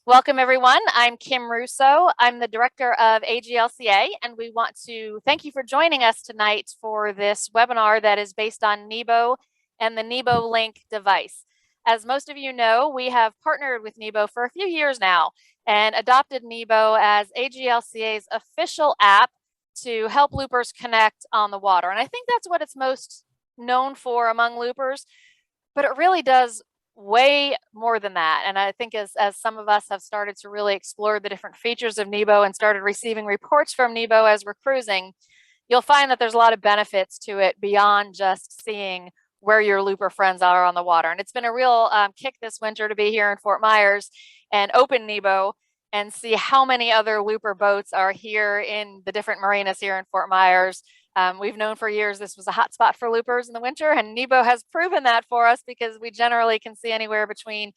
Welcome, everyone. I'm Kim Russo. I'm the director of AGLCA, and we want to thank you for joining us tonight for this webinar that is based on Nebo and the Nebo Link device. As most of you know, we have partnered with Nebo for a few years now and adopted Nebo as AGLCA's official app to help loopers connect on the water. And I think that's what it's most known for among loopers, but it really does way more than that. And I think as some of us have started to really explore the different features of Nebo and started receiving reports from Nebo as we're cruising, you'll find that there's a lot of benefits to it beyond just seeing where your looper friends are on the water. And it's been a real kick this winter to be here in Fort Myers and open Nebo and see how many other looper boats are here in the different marinas here in Fort Myers. We've known for years this was a hot spot for loopers in the winter, and Nebo has proven that for us because we generally can see anywhere between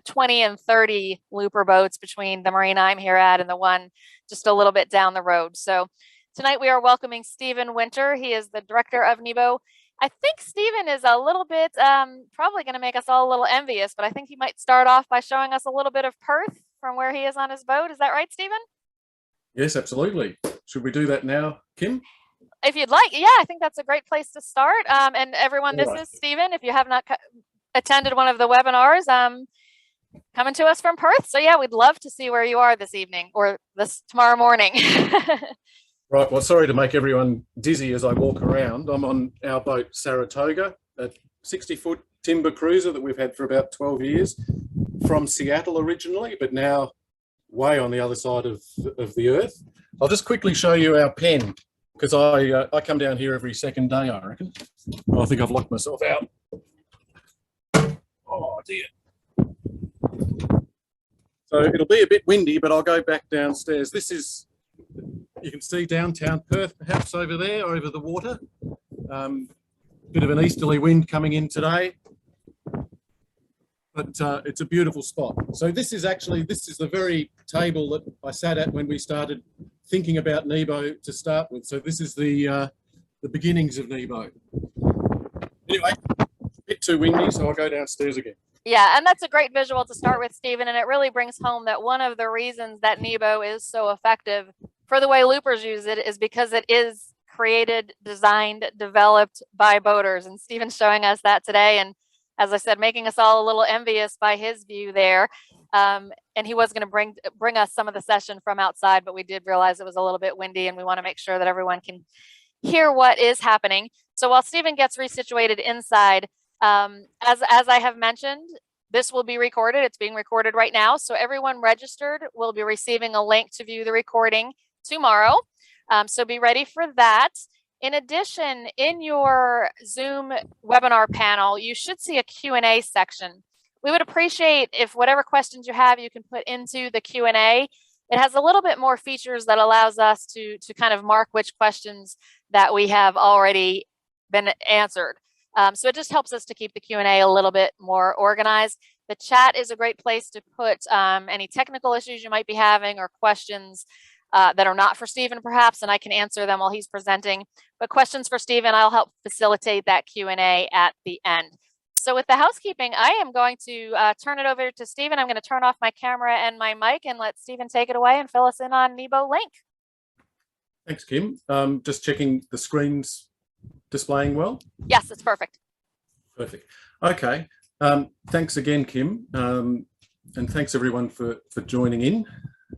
20 and 30 looper boats between the marina I'm here at and the one just a little bit down the road. So tonight we are welcoming Stephen Winter. He is the director of Nebo. I think Stephen is a little bit, probably going to make us all a little envious, but I think he might start off by showing us a little bit of Perth from where he is on his boat. Is that right, Stephen? Yes, absolutely. Should we do that now, Kim? If you'd like, yeah, I think that's a great place to start. And everyone, this is Stephen. If you have not attended one of the webinars, coming to us from Perth. So yeah, we'd love to see where you are this evening or tomorrow morning. Right, well, sorry to make everyone dizzy as I walk around. I'm on our boat Saratoga, a 60-foot timber cruiser that we've had for about 12 years, from Seattle originally, but now way on the other side of the earth. I'll just quickly show you our pen, because I come down here every second day, I reckon. Oh, I think I've locked myself out. Oh dear. So it'll be a bit windy, but I'll go back downstairs. This is, you can see downtown Perth perhaps over there, over the water. Bit of an easterly wind coming in today, but it's a beautiful spot. So this is the very table that I sat at when we started thinking about Nebo to start with. So this is the beginnings of Nebo. Anyway, a bit too windy, so I'll go downstairs again. Yeah, and that's a great visual to start with, Stephen, and it really brings home that one of the reasons that Nebo is so effective for the way loopers use it is because it is created, designed, developed by boaters, and Stephen's showing us that today, and as I said, making us all a little envious by his view there. And he was going to bring us some of the session from outside, but we did realize it was a little bit windy and we want to make sure that everyone can hear what is happening. So while Stephen gets resituated inside, as I have mentioned, this will be recorded. It's being recorded right now. So everyone registered will be receiving a link to view the recording tomorrow. So be ready for that. In addition, in your Zoom webinar panel, you should see a Q&A section. We would appreciate if whatever questions you have, you can put into the Q&A. It has a little bit more features that allows us to kind of mark which questions that we have already been answered. So it just helps us to keep the Q&A a little bit more organized. The chat is a great place to put any technical issues you might be having or questions that are not for Stephen perhaps, and I can answer them while he's presenting. But questions for Stephen, I'll help facilitate that Q&A at the end. So with the housekeeping, I am going to turn it over to Stephen. I'm going to turn off my camera and my mic and let Stephen take it away and fill us in on Nebo Link. Thanks, Kim. Just checking the screen's displaying well? Yes, it's perfect. Perfect. Okay. Thanks again, Kim. And thanks everyone for joining in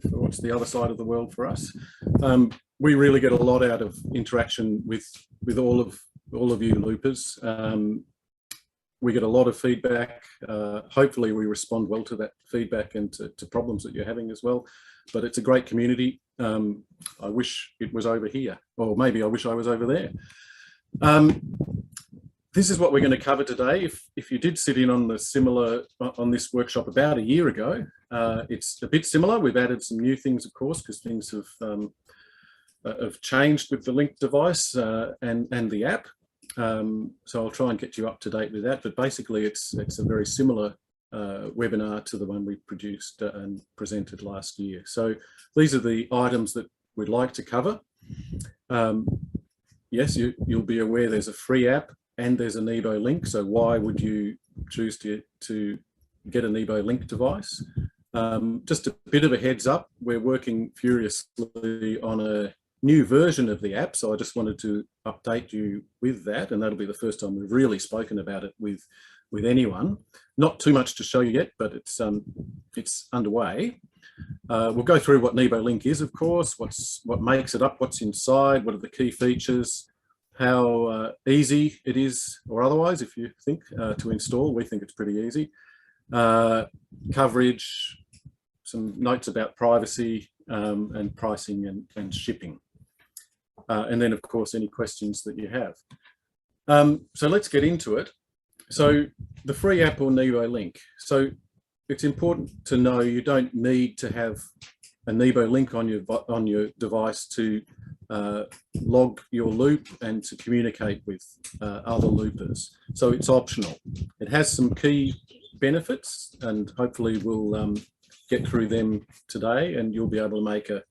for what's the other side of the world for us. We really get a lot out of interaction with all of you loopers. We get a lot of feedback. Hopefully we respond well to that feedback and to problems that you're having as well. But it's a great community. I wish it was over here, or maybe I wish I was over there. This is what we're going to cover today. If you did sit in on this workshop about a year ago, it's a bit similar. We've added some new things, of course, because things have changed with the Link device and the app. So I'll try and get you up to date with that. But basically, it's a very similar webinar to the one we produced and presented last year. So these are the items that we'd like to cover. Yes, you'll be aware there's a free app and there's a Nebo Link. So why would you choose to get a Nebo Link device? Just a bit of a heads up, we're working furiously on a new version of the app, so I just wanted to update you with that, and that'll be the first time we've really spoken about it with anyone. Not too much to show you yet, but it's underway. We'll go through what Nebo Link is, of course, what makes it up, what's inside, what are the key features, how easy it is, or otherwise, if you think, to install. We think it's pretty easy. Coverage, some notes about privacy, and pricing and shipping. And then, of course, any questions that you have. So let's get into it. So the free app or Nebo Link. So it's important to know you don't need to have a Nebo Link on your device to log your loop and to communicate with other loopers. So it's optional. It has some key benefits, and hopefully we'll get through them today, and you'll be able to make a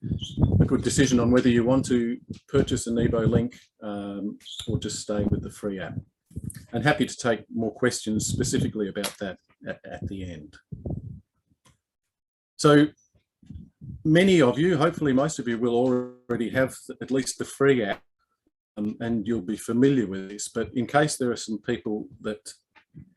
good decision on whether you want to purchase a Nebo Link or just stay with the free app. And happy to take more questions specifically about that at the end. So many of you, hopefully most of you, will already have at least the free app, and you'll be familiar with this. But in case there are some people that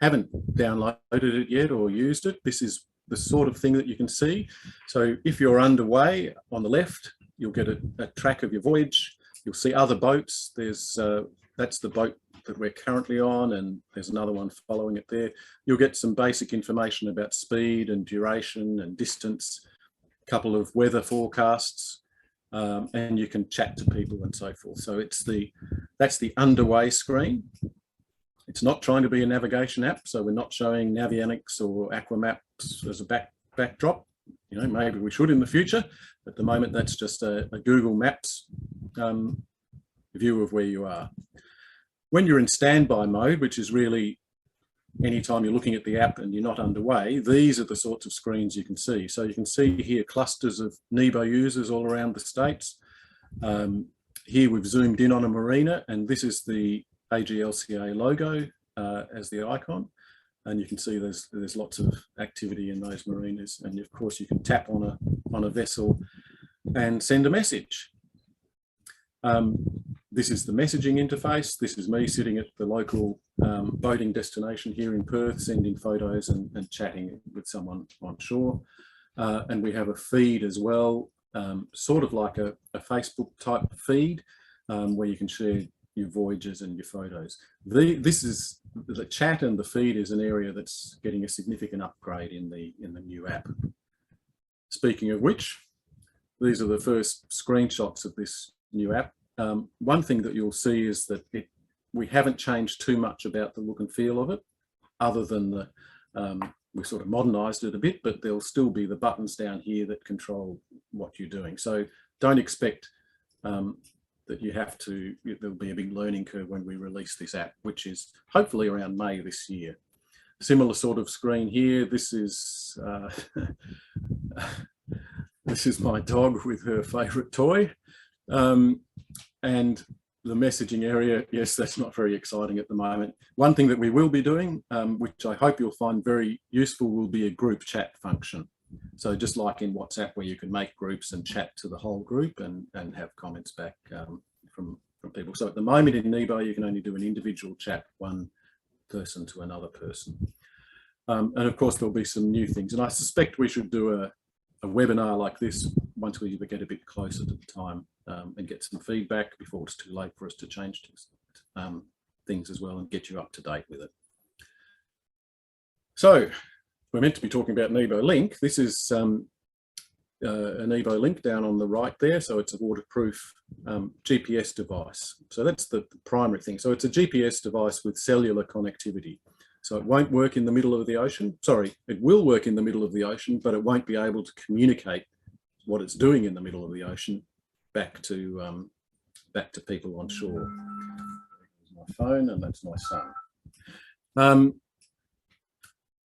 haven't downloaded it yet or used it, this is the sort of thing that you can see. So if you're underway, on the left, you'll get a track of your voyage. You'll see other boats. That's the boat that we're currently on, and there's another one following it there. You'll get some basic information about speed and duration and distance, a couple of weather forecasts, and you can chat to people and so forth. So that's the underway screen. It's not trying to be a navigation app, so we're not showing Navionics or Aquamaps as a backdrop. You know, maybe we should in the future. At the moment, that's just a Google Maps view of where you are. When you're in standby mode, which is really anytime you're looking at the app and you're not underway, these are the sorts of screens you can see. So you can see here clusters of Nebo users all around the States. Here we've zoomed in on a marina, and this is the AGLCA logo as the icon. And you can see there's lots of activity in those marinas. And of course you can tap on a vessel and send a message. This is the messaging interface. This is me sitting at the local boating destination here in Perth, sending photos and chatting with someone on shore. And we have a feed as well, sort of like a Facebook type feed, where you can share your voyages and your photos. This is the chat, and the feed is an area that's getting a significant upgrade in the new app. Speaking of which, these are the first screenshots of this new app. One thing that you'll see is that we haven't changed too much about the look and feel of it, other than we sort of modernized it a bit, but there'll still be the buttons down here that control what you're doing. So don't expect that you have to, there'll be a big learning curve when we release this app, which is hopefully around May this year. Similar sort of screen here. This is this is my dog with her favorite toy. And the messaging area, yes, that's not very exciting at the moment. One thing that we will be doing, which I hope you'll find very useful, will be a group chat function. So just like in WhatsApp, where you can make groups and chat to the whole group and have comments back from people. So at the moment in Nebo, you can only do an individual chat, one person to another person. And of course, there'll be some new things. And I suspect we should do a webinar like this once we get a bit closer to the time, and get some feedback before it's too late for us to change things as well and get you up to date with it. So we're meant to be talking about Nebo Link. This is a Nebo Link down on the right there. So it's a waterproof GPS device. So that's the primary thing. So it's a GPS device with cellular connectivity. So it won't work in the middle of the ocean. Sorry, it will work in the middle of the ocean, but it won't be able to communicate what it's doing in the middle of the ocean back to people on shore. There's my phone, and that's my son.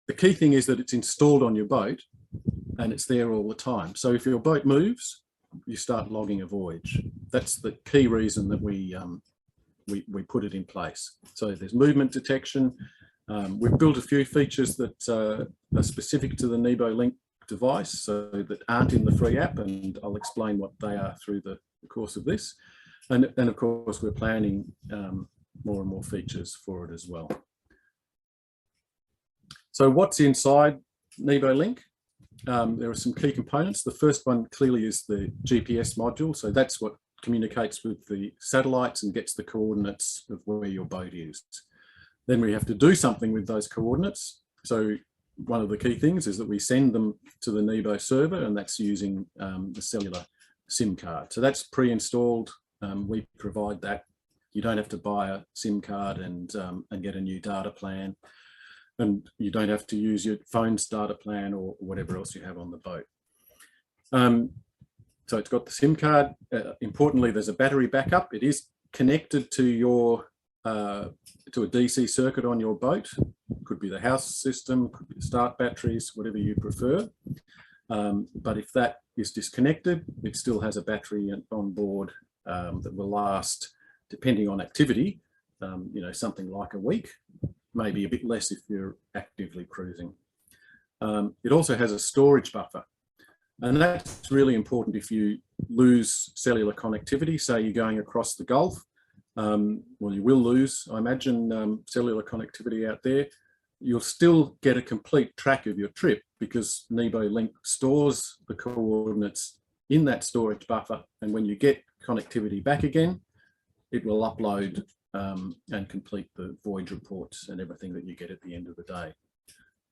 The key thing is that it's installed on your boat and it's there all the time. So if your boat moves, you start logging a voyage. That's the key reason that we put it in place. So there's movement detection. We've built a few features that are specific to the Nebo Link device, so that aren't in the free app, and I'll explain what they are through the course of this. And of course, we're planning more and more features for it as well. So what's inside Nebo Link? There are some key components. The first one clearly is the GPS module. So that's what communicates with the satellites and gets the coordinates of where your boat is. Then we have to do something with those coordinates. So one of the key things is that we send them to the Nebo server, and that's using the cellular SIM card. So that's pre-installed. We provide that. You don't have to buy a SIM card and get a new data plan. And you don't have to use your phone's data plan or whatever else you have on the boat. So it's got the SIM card. Importantly, there's a battery backup. It is connected to your to a DC circuit on your boat. Could be the house system, could be the start batteries, whatever you prefer. But if that is disconnected, it still has a battery on board that will last, depending on activity, you know, something like a week. Maybe a bit less if you're actively cruising. It also has a storage buffer, and that's really important if you lose cellular connectivity. Say you're going across the Gulf, well, you will lose, I imagine, cellular connectivity out there. You'll still get a complete track of your trip because Nebo Link stores the coordinates in that storage buffer, and when you get connectivity back again, it will upload and complete the Voyage reports and everything that you get at the end of the day.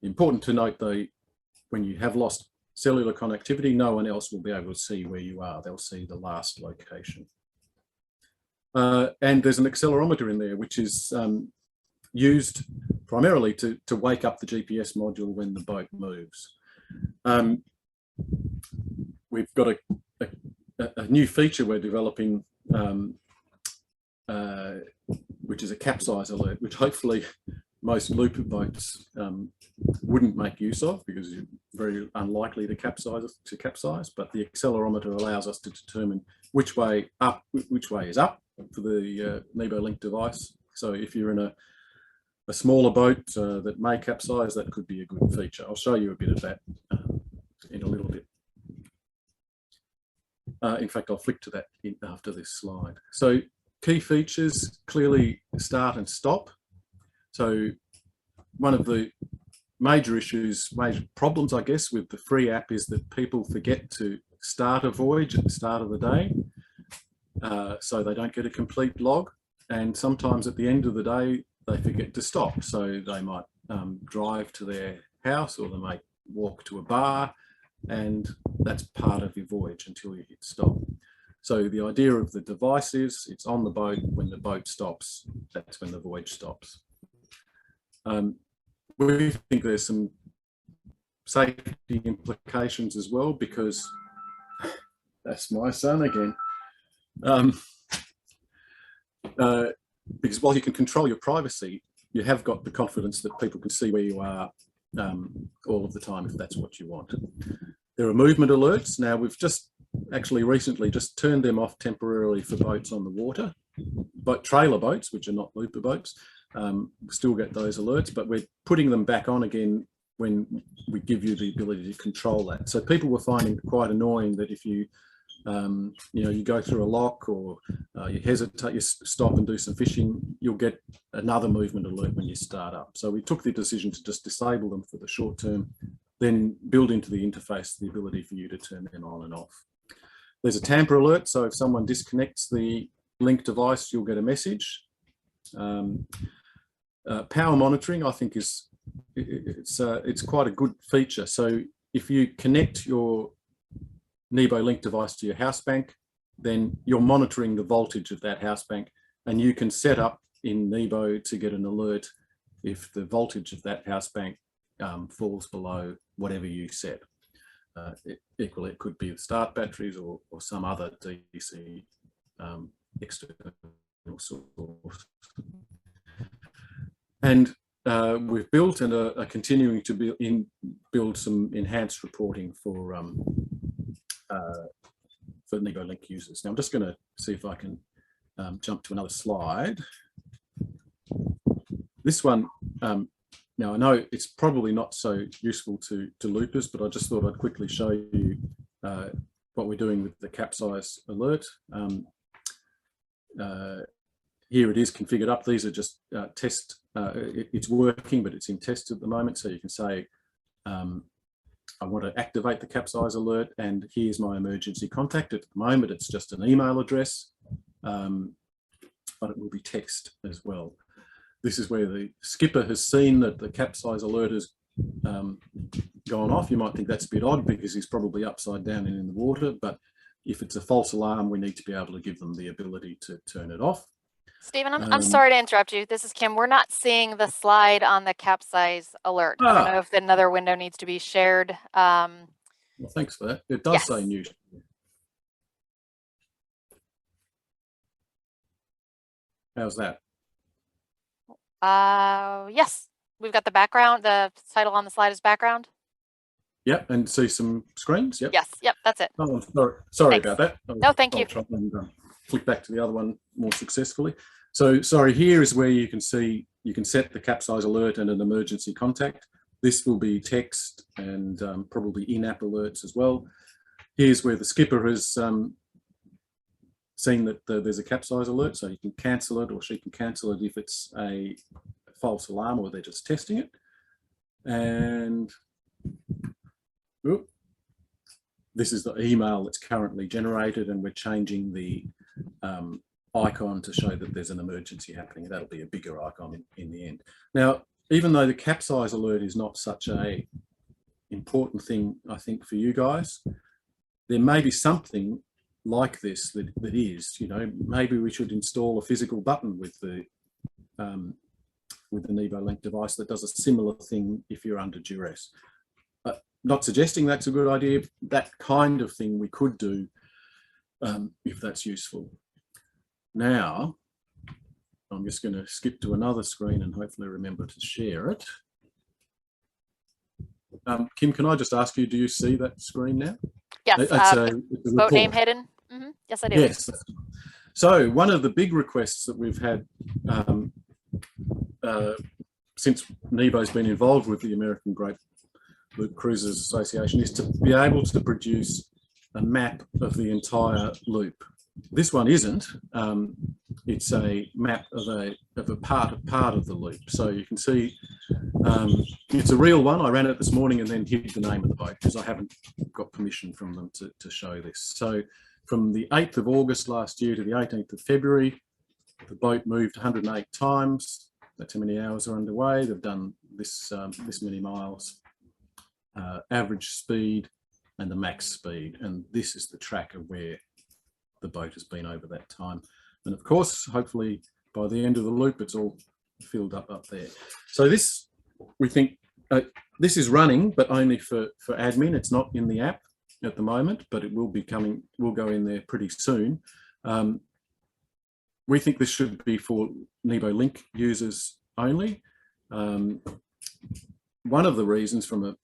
Important to note though, when you have lost cellular connectivity, no one else will be able to see where you are. They'll see the last location. And there's an accelerometer in there, which is used primarily to wake up the GPS module when the boat moves. We've got a new feature we're developing, which is a Capsize Alert, which hopefully most looper boats wouldn't make use of because you're very unlikely to capsize. But the accelerometer allows us to determine which way is up for the Nebo Link device. So if you're in a smaller boat that may capsize, that could be a good feature. I'll show you a bit of that in a little bit. In fact, I'll flick to that after this slide. So key features, clearly start and stop. So one of the major problems, I guess, with the free app is that people forget to start a voyage at the start of the day. So they don't get a complete log. And sometimes at the end of the day, they forget to stop. So they might drive to their house, or they might walk to a bar, and that's part of your voyage until you hit stop. So the idea of the device is it's on the boat. When the boat stops, that's when the voyage stops. We think there's some safety implications as well, because that's my son again. Because while you can control your privacy, you have got the confidence that people can see where you are all of the time if that's what you want. There are movement alerts. Now, we've just actually recently just turned them off temporarily for boats on the water, but trailer boats, which are not looper boats, still get those alerts, but we're putting them back on again when we give you the ability to control that. So people were finding it quite annoying that if you, you know, you go through a lock, or you hesitate, you stop and do some fishing, you'll get another movement alert when you start up. So we took the decision to just disable them for the short term, then build into the interface the ability for you to turn them on and off. There's a tamper alert, so if someone disconnects the Link device, you'll get a message. Power monitoring, I think, it's quite a good feature. So if you connect your Nebo Link device to your house bank, then you're monitoring the voltage of that house bank, and you can set up in Nebo to get an alert if the voltage of that house bank falls below whatever you set. Equally, it could be the start batteries or some other DC external source. And we've built and are continuing to build some enhanced reporting for Nebo Link users. Now I'm just going to see if I can jump to another slide. This one Now, I know it's probably not so useful to loopers, but I just thought I'd quickly show you what we're doing with the Capsize Alert. Here it is configured up. These are just test. It's working, but it's in test at the moment. So you can say, I want to activate the Capsize Alert, and here's my emergency contact. At the moment, it's just an email address, but it will be text as well. This is where the skipper has seen that the Capsize Alert has gone off. You might think that's a bit odd because he's probably upside down and in the water, but if it's a false alarm, we need to be able to give them the ability to turn it off. Stephen, I'm sorry to interrupt you. This is Kim. We're not seeing the slide on the Capsize Alert. I don't know if another window needs to be shared. Well, thanks for that. It does say new. How's that? Yes, we've got the background. The title on the slide is background. Yep, and see some screens. Yep. Yes. Yep. That's it. Oh, I'm sorry about that. No, thank you. I'll try and flick back to the other one more successfully. So sorry, here is where you can see, you can set the Capsize Alert and an emergency contact. This will be text and probably in-app alerts as well. Here's where the skipper has seen that there's a Capsize Alert, so you can cancel it, or she can cancel it if it's a false alarm or they're just testing it. And this is the email that's currently generated, and we're changing the icon to show that there's an emergency happening. That'll be a bigger icon in the end. Now, even though the Capsize Alert is not such a important thing, I think, for you guys, there may be something like this that is, you know, maybe we should install a physical button with the Nebo Link device that does a similar thing if you're under duress. Not suggesting that's a good idea. That kind of thing we could do if that's useful. Now, I'm just going to skip to another screen and hopefully remember to share it. Kim, can I just ask you, do you see that screen now? Yes, it's a boat name hidden. Mm-hmm. Yes, I do. Yes. So one of the big requests that we've had since Nebo's been involved with the American Great Loop Cruises Association is to be able to produce a map of the entire loop. This one isn't. It's a map of a part of the loop. So you can see it's a real one. I ran it this morning and then hid the name of the boat because I haven't got permission from them to show this. So from the 8th of August last year to the 18th of February, the boat moved 108 times. That's how many hours are underway. They've done this many miles. Average speed and the max speed. And this is the track of where the boat has been over that time. And of course, hopefully by the end of the loop, it's all filled up there. So this, we think, this is running, but only for admin. It's not in the app at the moment, but it will be coming, we'll go in there pretty soon. We think this should be for Nebo Link users only. One of the reasons from a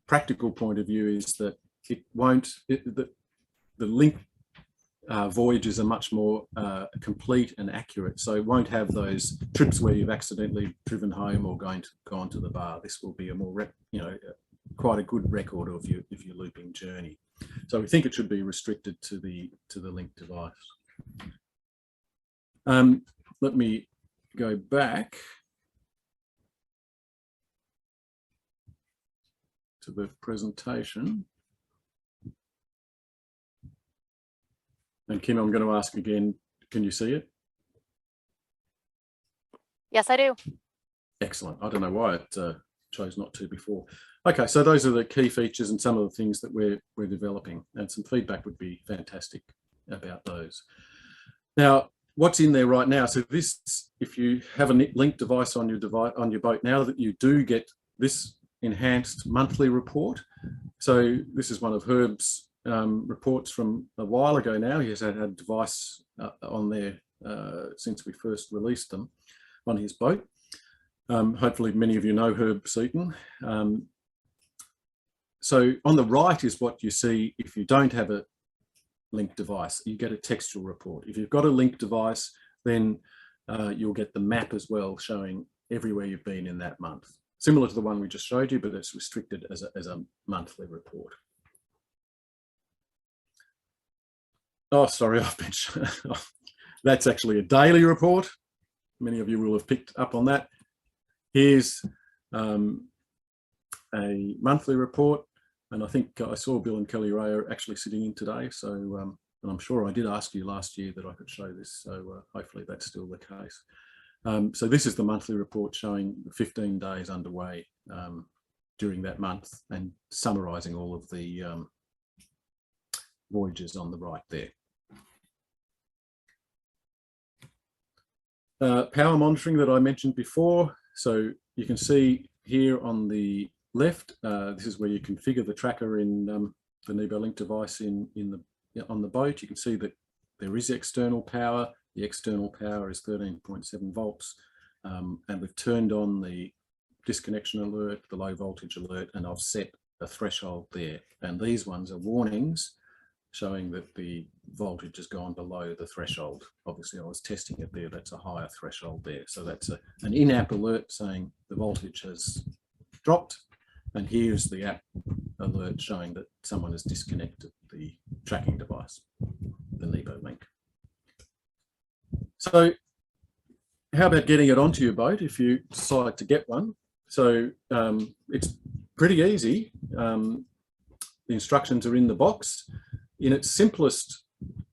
practical point of view is that it won't, the Link voyages are much more complete and accurate, so it won't have those trips where you've accidentally driven home or gone to the bar. This will be a more, quite a good record of your looping journey. So we think it should be restricted to the Link device. Let me go back to the presentation. And Kim, I'm going to ask again, can you see it? Yes, I do. Excellent. I don't know why it chose not to before. Okay, so those are the key features and some of the things that we're developing, and some feedback would be fantastic about those. Now, what's in there right now? So this, if you have a Link device on your boat now, that you do get this enhanced monthly report. So this is one of Herb's reports from a while ago now. He has had a device on there since we first released them on his boat. Hopefully many of you know Herb Seaton. So on the right is what you see if you don't have a Link device. You get a textual report. If you've got a Link device, then you'll get the map as well, showing everywhere you've been in that month. similar to the one we just showed you, but it's restricted as a monthly report. Oh, sorry, I've been that's actually a daily report. Many of you will have picked up on that. Here's a monthly report, and I think I saw Bill and Kelly Ray are actually sitting in today. So, and I'm sure I did ask you last year that I could show this. So hopefully that's still the case. So this is the monthly report showing 15 days underway during that month and summarising all of the voyages on the right there. Power monitoring that I mentioned before. So you can see here on the left, this is where you configure the tracker in the Nebo Link device on the boat. You can see that there is external power. The external power is 13.7 volts, and we've turned on the disconnection alert, the low voltage alert, and I've set a threshold there. And these ones are warnings showing that the voltage has gone below the threshold. Obviously, I was testing it there. That's a higher threshold there. So that's an in-app alert saying the voltage has dropped. And here's the app alert showing that someone has disconnected the tracking device, the Nebo Link. So how about getting it onto your boat if you decide to get one? So it's pretty easy. The instructions are in the box. In its simplest,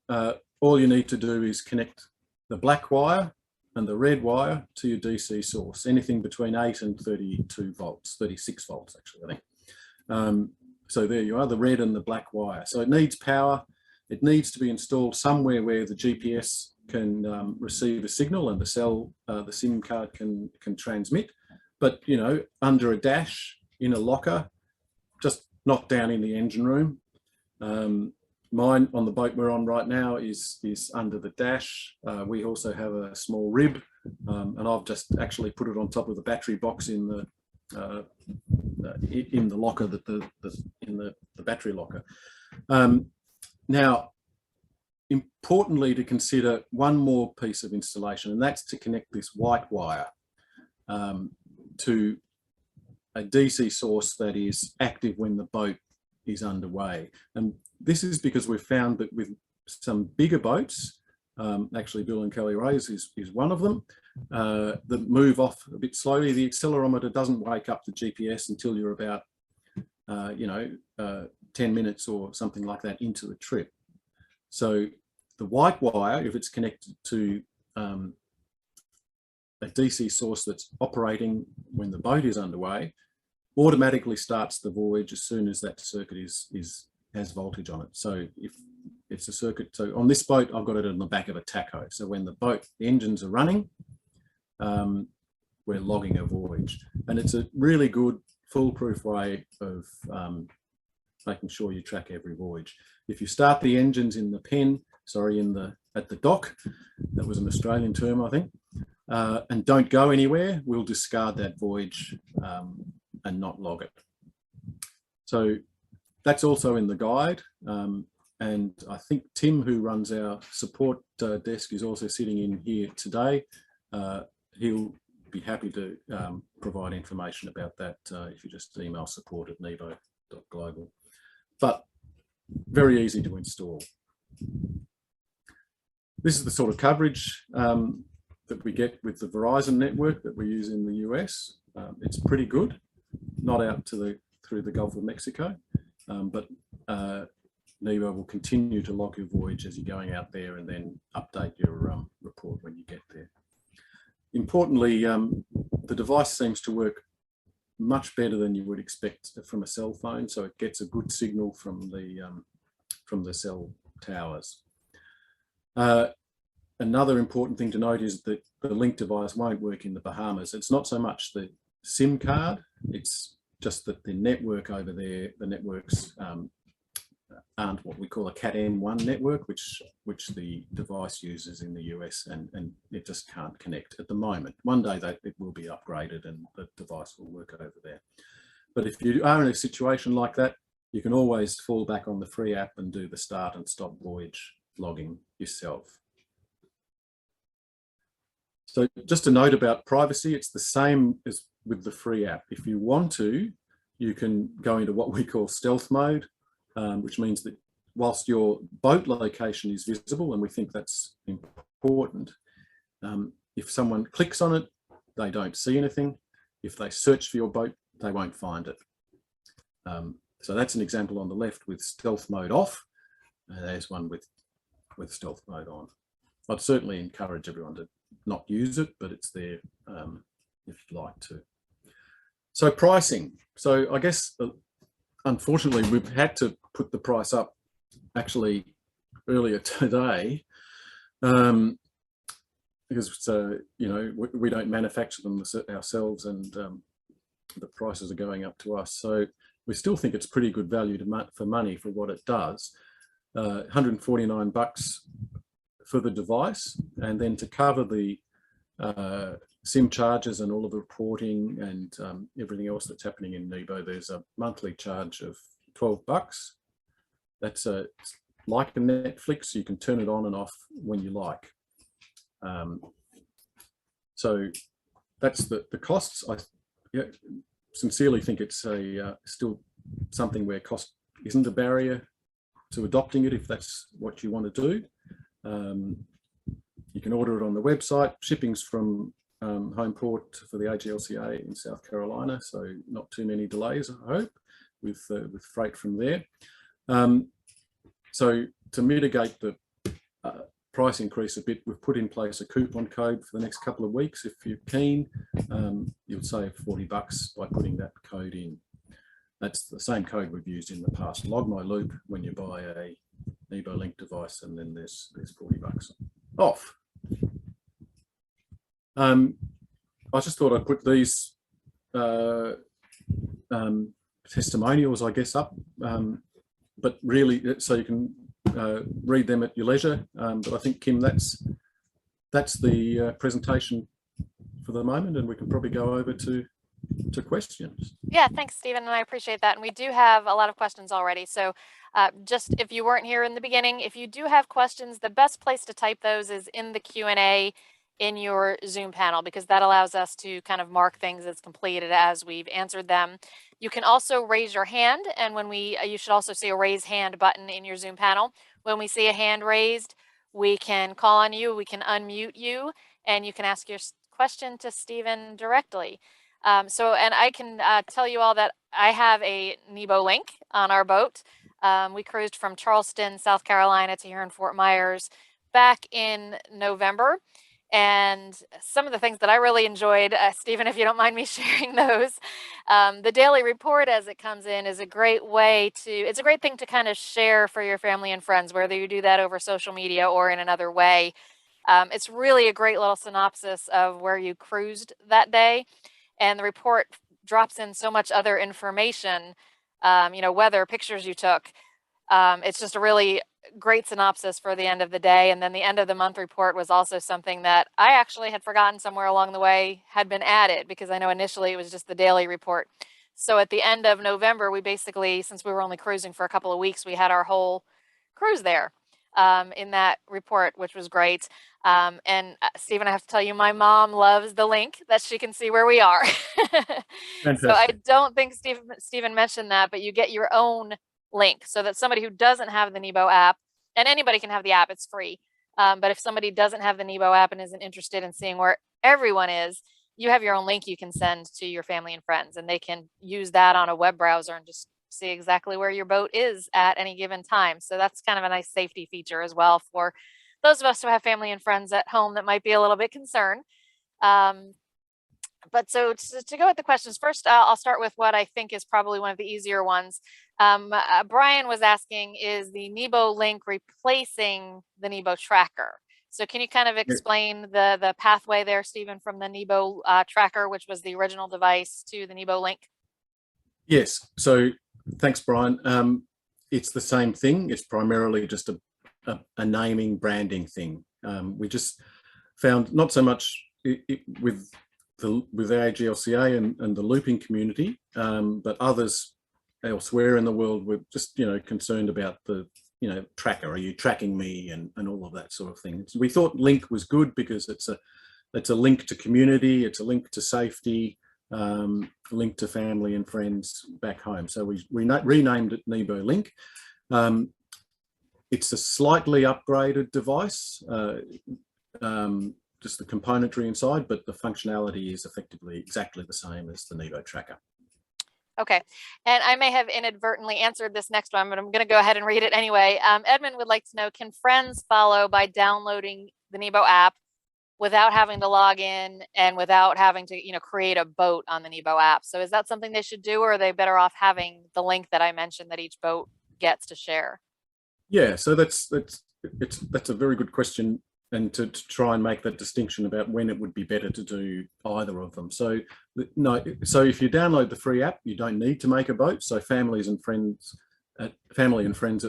all you need to do is connect the black wire and the red wire to your DC source, anything between 8 and 32 volts, 36 volts actually, I think. So there you are, the red and the black wire. So it needs power. It needs to be installed somewhere where the GPS can receive a signal and the SIM card can transmit. But, you know, under a dash, in a locker, just not down in the engine room. Mine on the boat we're on right now is under the dash. We also have a small rib, and I've just actually put it on top of the battery box in the locker in the battery locker. Now, importantly to consider one more piece of installation, and that's to connect this white wire to a DC source that is active when the boat is underway. And this is because we've found that with some bigger boats, actually Bill and Kelly Ray's is one of them, that move off a bit slowly. The accelerometer doesn't wake up the GPS until you're about, 10 minutes or something like that into the trip. So the white wire, if it's connected to a DC source that's operating when the boat is underway, automatically starts the voyage as soon as that circuit has voltage on it. So if it's a circuit, so on this boat, I've got it on the back of a tacho. So when the engines are running, we're logging a voyage. And it's a really good foolproof way of making sure you track every voyage. If you start the engines in the pen, at the dock, that was an Australian term, I think, and don't go anywhere, we'll discard that voyage and not log it. So that's also in the guide. And I think Tim, who runs our support desk, is also sitting in here today. He'll be happy to provide information about that if you just email support@nebo.global. But very easy to install. This is the sort of coverage that we get with the Verizon network that we use in the US. It's pretty good, not out to through the Gulf of Mexico, but Nebo will continue to log your voyage as you're going out there and then update your report when you get there. Importantly, the device seems to work much better than you would expect from a cell phone, so it gets a good signal from the cell towers. Another important thing to note is that the Link device won't work in the Bahamas. It's not so much the SIM card, it's just that the network over there, the networks aren't what we call a Cat-M1 network, which the device uses in the US, and it just can't connect at the moment. One day it will be upgraded and the device will work over there. But if you are in a situation like that, you can always fall back on the free app and do the start and stop voyage logging yourself. So just a note about privacy, it's the same as with the free app. If you want to, you can go into what we call stealth mode, which means that whilst your boat location is visible, and we think that's important, if someone clicks on it, they don't see anything. If they search for your boat, they won't find it. So that's an example on the left with stealth mode off. There's one with stealth mode on. I'd certainly encourage everyone to not use it, but it's there if you'd like to. So pricing. So I guess, unfortunately, we've had to put the price up actually earlier today because you know, we don't manufacture them ourselves, and the prices are going up to us. So we still think it's pretty good value for money for what it does. 149 bucks for the device, and then to cover the SIM charges and all of the reporting and everything else that's happening in Nebo, there's a monthly charge of 12 bucks. That's like a Netflix. You can turn it on and off when you like. So that's the costs. I sincerely think it's still something where cost isn't a barrier to adopting it if that's what you want to do. You can order it on the website. Shipping's from home port for the AGLCA in South Carolina, so not too many delays, I hope, with freight from there. So to mitigate the price increase a bit, we've put in place a coupon code for the next couple of weeks. If you're keen, you'll save 40 bucks by putting that code in. That's the same code we've used in the past. Log my loop when you buy a Nebo Link device, and then there's 40 bucks off. I just thought I'd put these testimonials, I guess, up, but really so you can read them at your leisure. But I think, Kim, that's the presentation for the moment, and we can probably go over to questions. Yeah, thanks, Stephen, and I appreciate that. And we do have a lot of questions already. So just if you weren't here in the beginning, if you do have questions, the best place to type those is in the Q&A in your Zoom panel, because that allows us to kind of mark things as completed as we've answered them. You can also raise your hand, and when you should also see a raise hand button in your Zoom panel. When we see a hand raised, we can call on you, we can unmute you, and you can ask your question to Stephen directly. And I can tell you all that I have a Nebo Link on our boat. We cruised from Charleston, South Carolina to here in Fort Myers back in November. And some of the things that I really enjoyed, Stephen, if you don't mind me sharing those, the daily report as it comes in is a great way it's a great thing to kind of share for your family and friends, whether you do that over social media or in another way. It's really a great little synopsis of where you cruised that day. And the report drops in so much other information, you know, weather, pictures you took. It's just a really great synopsis for the end of the day. And then the end of the month report was also something that I actually had forgotten somewhere along the way had been added, because I know initially it was just the daily report. So at the end of November, we basically, since we were only cruising for a couple of weeks, we had our whole cruise there in that report, which was great. And Stephen, I have to tell you, my mom loves the link that she can see where we are. So I don't think Stephen mentioned that, but you get your own link so that somebody who doesn't have the Nebo app, and anybody can have the app, it's free. But if somebody doesn't have the Nebo app and isn't interested in seeing where everyone is, you have your own link you can send to your family and friends, and they can use that on a web browser and just see exactly where your boat is at any given time. So that's kind of a nice safety feature as well for those of us who have family and friends at home that might be a little bit concerned. But so to go with the questions, first I'll start with what I think is probably one of the easier ones. Brian was asking, is the Nebo Link replacing the Nebo tracker? So can you kind of explain the pathway there, Stephen, from the Nebo tracker, which was the original device, to the Nebo Link? Yes. So thanks, Brian. It's the same thing. It's primarily just a naming, branding thing. We just found not so much with the AGLCA and the looping community, but others elsewhere in the world were just, you know, concerned about the, you know, tracker. Are you tracking me, and all of that sort of thing. So we thought Link was good because it's a link to community, it's a link to safety, link to family and friends back home. So we renamed it Nebo Link. It's a slightly upgraded device, just the componentry inside, but the functionality is effectively exactly the same as the Nebo tracker. Okay, and I may have inadvertently answered this next one, but I'm going to go ahead and read it anyway. Edmund would like to know, can friends follow by downloading the Nebo app without having to log in and without having to, you know, create a boat on the Nebo app? So is that something they should do, or are they better off having the link that I mentioned that each boat gets to share? Yeah, so that's a very good question, and to try and make that distinction about when it would be better to do either of them. So no, so if you download the free app, you don't need to make a boat. So family and friends at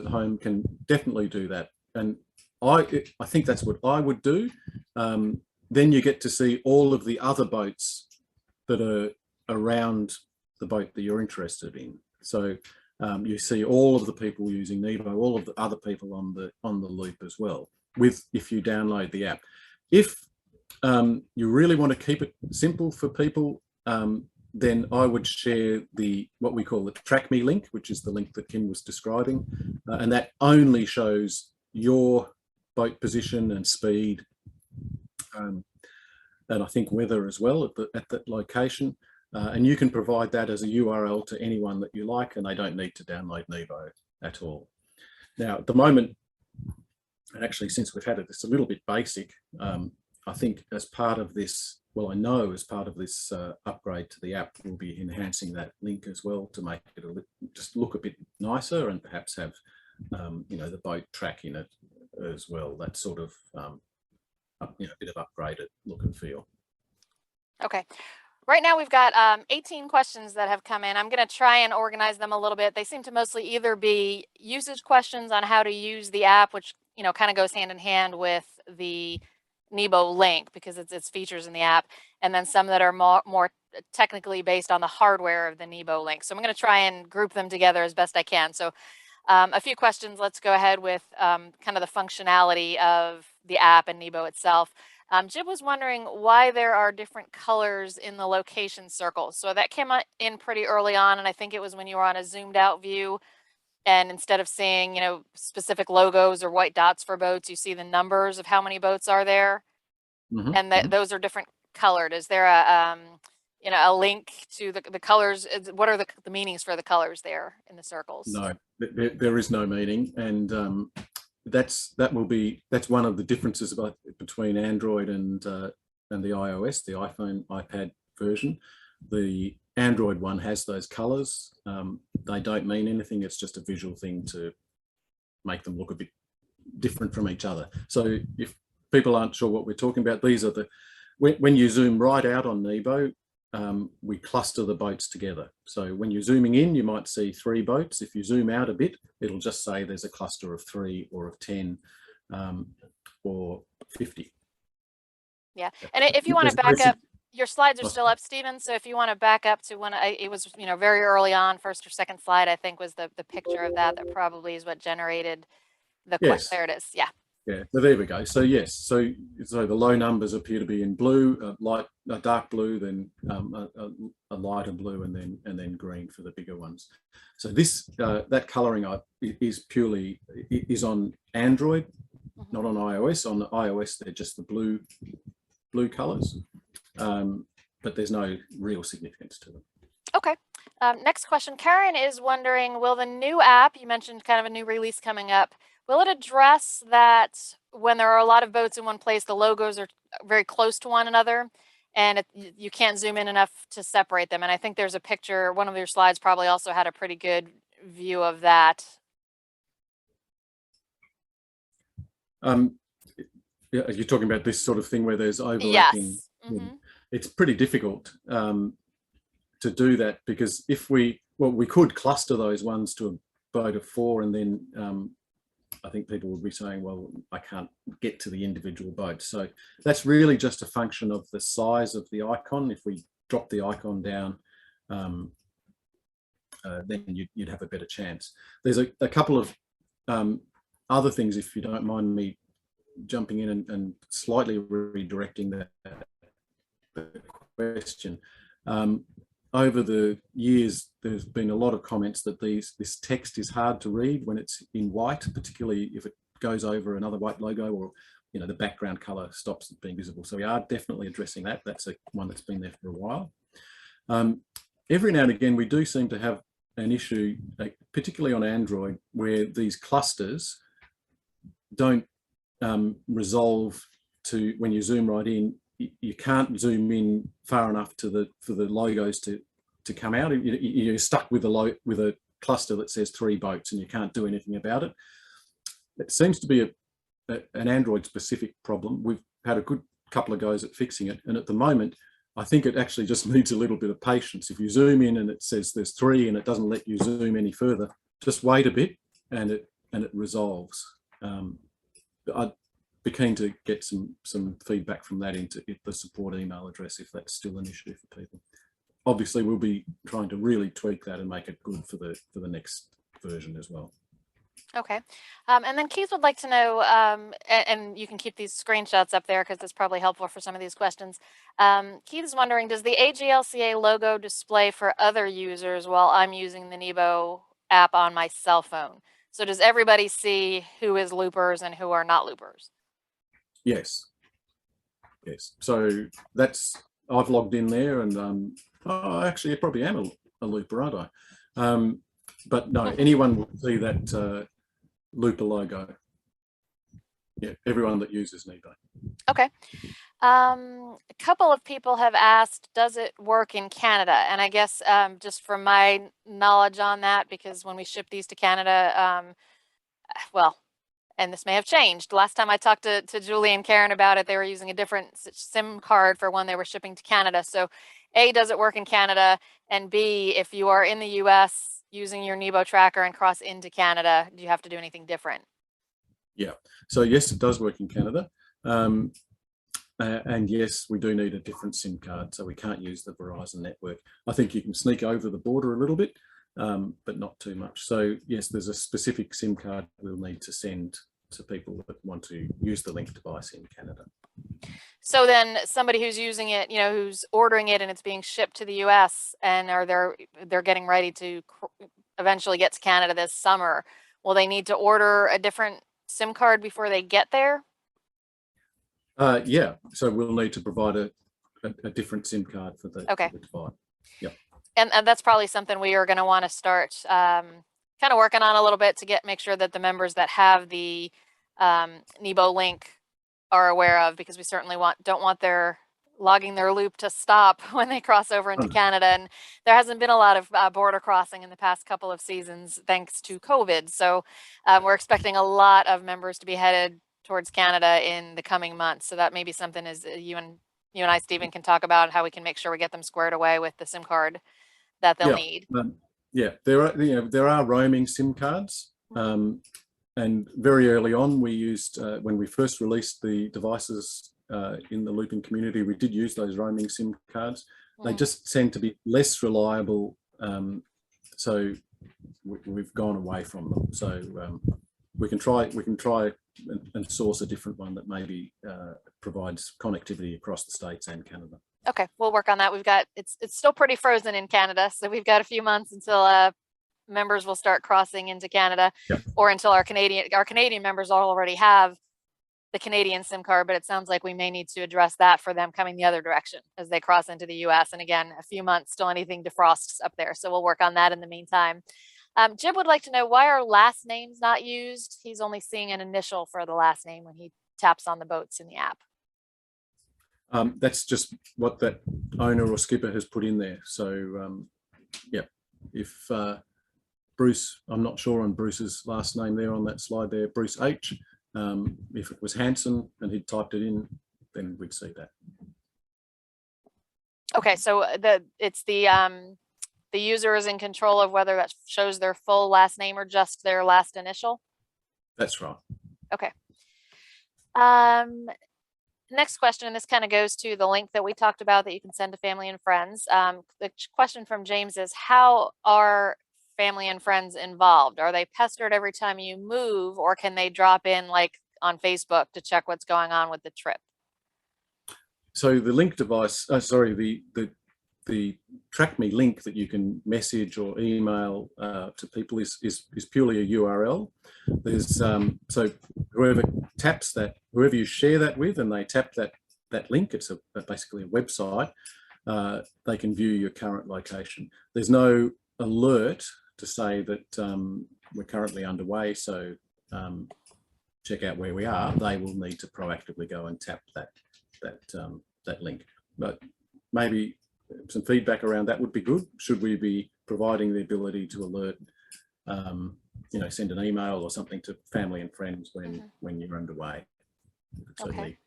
home can definitely do that. And I think that's what I would do. Then you get to see all of the other boats that are around the boat that you're interested in. So you see all of the people using Nebo, all of the other people on the loop as well, if you download the app. If you really want to keep it simple for people, then I would share what we call the Track Me link, which is the link that Kim was describing, and that only shows your boat position and speed, and I think weather as well at that location. And you can provide that as a URL to anyone that you like, and they don't need to download Nebo at all. Now, at the moment, and actually since we've had it, it's a little bit basic. I think as part of this, well, I know as part of this upgrade to the app, we'll be enhancing that link as well to make it just look a bit nicer, and perhaps have, you know, the boat track in it as well. That sort of, you know, a bit of upgraded look and feel. Okay. Right now we've got 18 questions that have come in. I'm going to try and organize them a little bit. They seem to mostly either be usage questions on how to use the app, which, you know, kind of goes hand in hand with the Nebo Link because it's features in the app, and then some that are more technically based on the hardware of the Nebo Link. So I'm going to try and group them together as best I can. So a few questions. Let's go ahead with kind of the functionality of the app and Nebo itself. Jib was wondering why there are different colors in the location circles. So that came in pretty early on, and I think it was when you were on a zoomed out view, and instead of seeing, you know, specific logos or white dots for boats, you see the numbers of how many boats are there, and those are different colored. Is there a you know, a link to the colors? What are the meanings for the colors there in the circles? No, there is no meaning, and that's one of the differences between Android and the iOS, the iPhone, iPad version. The Android one has those colors. They don't mean anything. It's just a visual thing to make them look a bit different from each other. So if people aren't sure what we're talking about, these are when you zoom right out on Nebo, we cluster the boats together. So when you're zooming in, you might see 3 boats. If you zoom out a bit, it'll just say there's a cluster of 3 or of 10 or 50. Yeah, and if you want to back up, your slides are still up, Stephen. So if you want to back up to when it was, you know, very early on, first or second slide, I think was the picture of that probably is what generated the question. There it is. Yeah. Yeah, so there we go. So yes, so the low numbers appear to be in blue, a dark blue, then a lighter blue, and then green for the bigger ones. So this that colouring is on Android, not on iOS. On the iOS, they're just the blue colours, but there's no real significance to them. Okay. Next question. Karen is wondering, will the new app, you mentioned kind of a new release coming up, will it address that when there are a lot of boats in one place, the logos are very close to one another and you can't zoom in enough to separate them? And I think there's a picture, one of your slides probably also had a pretty good view of that. Yeah, you're talking about this sort of thing where there's overlapping. Yes. It's pretty difficult to do that, because we could cluster those ones to a boat of 4, and then I think people would be saying, well, I can't get to the individual boats. So that's really just a function of the size of the icon. If we drop the icon down, then you'd have a better chance. There's a couple of other things, if you don't mind me jumping in and slightly redirecting the question. Over the years, there's been a lot of comments that this text is hard to read when it's in white, particularly if it goes over another white logo, or the background color stops it being visible. So we are definitely addressing that. That's one that's been there for a while. Every now and again, we do seem to have an issue, particularly on Android, where these clusters don't resolve to, when you zoom right in, you can't zoom in far enough for the logos to come out. You're stuck with a cluster that says 3 boats, and you can't do anything about it. It seems to be an Android specific problem. We've had a good couple of goes at fixing it, and at the moment I think it actually just needs a little bit of patience. If you zoom in and it says there's 3 and it doesn't let you zoom any further, just wait a bit and it resolves. I'd be keen to get some feedback from that into the support email address if that's still an issue for people. Obviously, we'll be trying to really tweak that and make it good for the next version as well. Okay. And then Keith would like to know, and you can keep these screenshots up there because it's probably helpful for some of these questions. Keith is wondering, does the AGLCA logo display for other users while I'm using the Nebo app on my cell phone? So does everybody see who is loopers and who are not loopers? Yes. Yes. So I've logged in there, and actually, I probably am a looper, aren't I? But no, anyone will see that looper logo. Yeah, everyone that uses Nebo. Okay. A couple of people have asked, does it work in Canada? And I guess just from my knowledge on that, because when we ship these to Canada, well, and this may have changed. Last time I talked to Julie and Karen about it, they were using a different SIM card for when they were shipping to Canada. So A, does it work in Canada? And B, if you are in the US using your Nebo tracker and cross into Canada, do you have to do anything different? Yeah, so yes, it does work in Canada. And yes, we do need a different SIM card, so we can't use the Verizon network. I think you can sneak over the border a little bit, but not too much. So yes, there's a specific SIM card we'll need to send to people that want to use the Link device in Canada. So then somebody who's using it, who's ordering it and it's being shipped to the US and they're getting ready to eventually get to Canada this summer, will they need to order a different SIM card before they get there? Yeah, so we'll need to provide a different SIM card for the device. Yeah. And that's probably something we are going to want to start kind of working on a little bit to make sure that the members that have the Nebo Link are aware of, because we certainly don't want their logging their loop to stop when they cross over into Canada. And there hasn't been a lot of border crossing in the past couple of seasons thanks to COVID. So we're expecting a lot of members to be headed towards Canada in the coming months. So that may be something as you and I, Stephen, can talk about how we can make sure we get them squared away with the SIM card that they'll need. Yeah, there are roaming SIM cards. And very early on, we used, when we first released the devices in the looping community, we did use those roaming SIM cards. They just tend to be less reliable. So we've gone away from them. So we can try and source a different one that maybe provides connectivity across the States and Canada. Okay, we'll work on that. It's still pretty frozen in Canada, so we've got a few months until members will start crossing into Canada, or until our Canadian members already have the Canadian SIM card. But it sounds like we may need to address that for them coming the other direction as they cross into the US. And again, a few months, still anything defrosts up there. So we'll work on that in the meantime. Jib would like to know, why are last names not used? He's only seeing an initial for the last name when he taps on the boats in the app. That's just what that owner or skipper has put in there. So yeah, if Bruce, I'm not sure on Bruce's last name there on that slide there, Bruce H. If it was Hanson and he'd typed it in, then we'd see that. Okay, so it's the user is in control of whether that shows their full last name or just their last initial? That's right. Okay. Next question, and this kind of goes to the link that we talked about that you can send to family and friends. The question from James is, how are family and friends involved? Are they pestered every time you move, or can they drop in like on Facebook to check what's going on with the trip? So the Link device, the the Track Me link that you can message or email to people is purely a URL. There's so whoever taps that, whoever you share that with, and they tap that link, it's basically a website. They can view your current location. There's no alert to say that we're currently underway, so check out where we are. They will need to proactively go and tap that link. But maybe some feedback around that would be good. Should we be providing the ability to alert, you know, send an email or something to family and friends when you're underway? Certainly,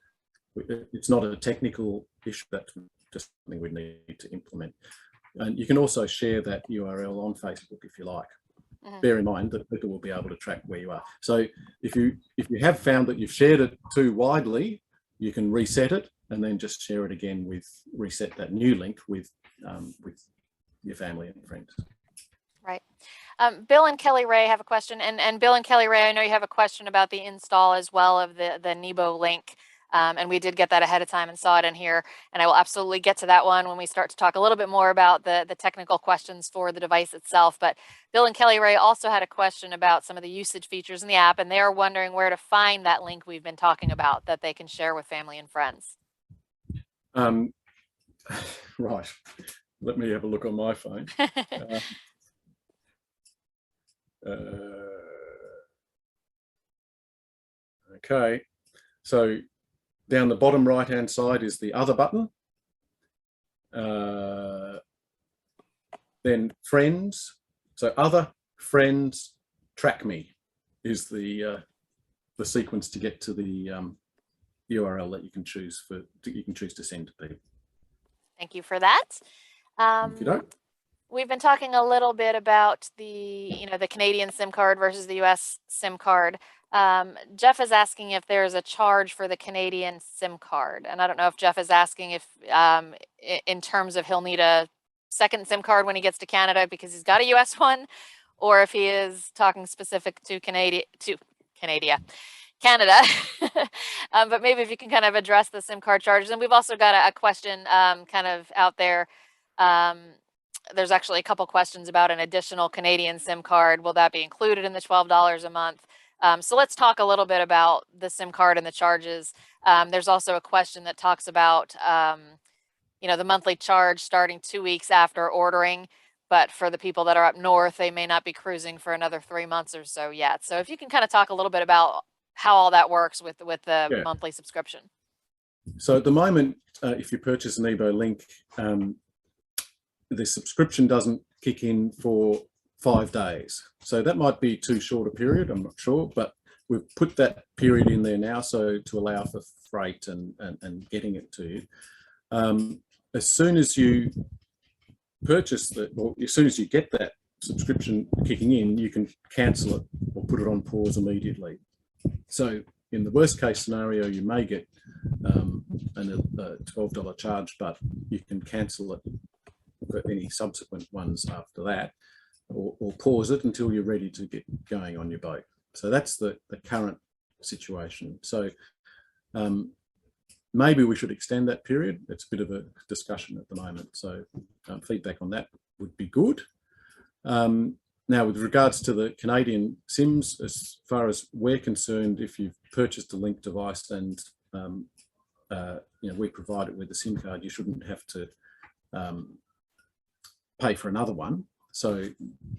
it's not a technical issue. That's just something we need to implement. And you can also share that URL on Facebook if you like. Bear in mind that people will be able to track where you are. So if you have found that you've shared it too widely, you can reset it and then just share it again with, reset that new link with your family and friends. Right. Bill and Kelly Ray have a question, and Bill and Kelly Ray, I know you have a question about the install as well of the Nebo Link. And we did get that ahead of time and saw it in here, and I will absolutely get to that one when we start to talk a little bit more about the technical questions for the device itself. But Bill and Kelly Ray also had a question about some of the usage features in the app, and they are wondering where to find that link we've been talking about that they can share with family and friends. Right. Let me have a look on my phone. Okay. So down the bottom right hand side is the other button. Then friends. So other, friends, track me is the sequence to get to the URL that you can choose to send to people. Thank you for that. We've been talking a little bit about the Canadian SIM card versus the US SIM card. Jeff is asking if there's a charge for the Canadian SIM card. And I don't know if Jeff is asking if in terms of he'll need a second SIM card when he gets to Canada because he's got a US one, or if he is talking specific to Canada. But maybe if you can kind of address the SIM card charges. And we've also got a question kind of out there. There's actually a couple questions about an additional Canadian SIM card. Will that be included in the $12 a month? So let's talk a little bit about the SIM card and the charges. There's also a question that talks about, the monthly charge starting 2 weeks after ordering. But for the people that are up north, they may not be cruising for another 3 months or so yet. So if you can kind of talk a little bit about how all that works with the monthly subscription. So at the moment, if you purchase a Nebo Link, the subscription doesn't kick in for 5 days. So that might be too short a period, I'm not sure, but we've put that period in there now so to allow for freight and getting it to you. As soon as you purchase as soon as you get that subscription kicking in, you can cancel it or put it on pause immediately. So in the worst case scenario, you may get a $12 charge, but you can cancel it for any subsequent ones after that, or pause it until you're ready to get going on your boat. So that's the current situation. So maybe we should extend that period. It's a bit of a discussion at the moment. So feedback on that would be good. Now, with regards to the Canadian SIMs, as far as we're concerned, if you've purchased a Link device and we provide it with a SIM card, you shouldn't have to pay for another one. So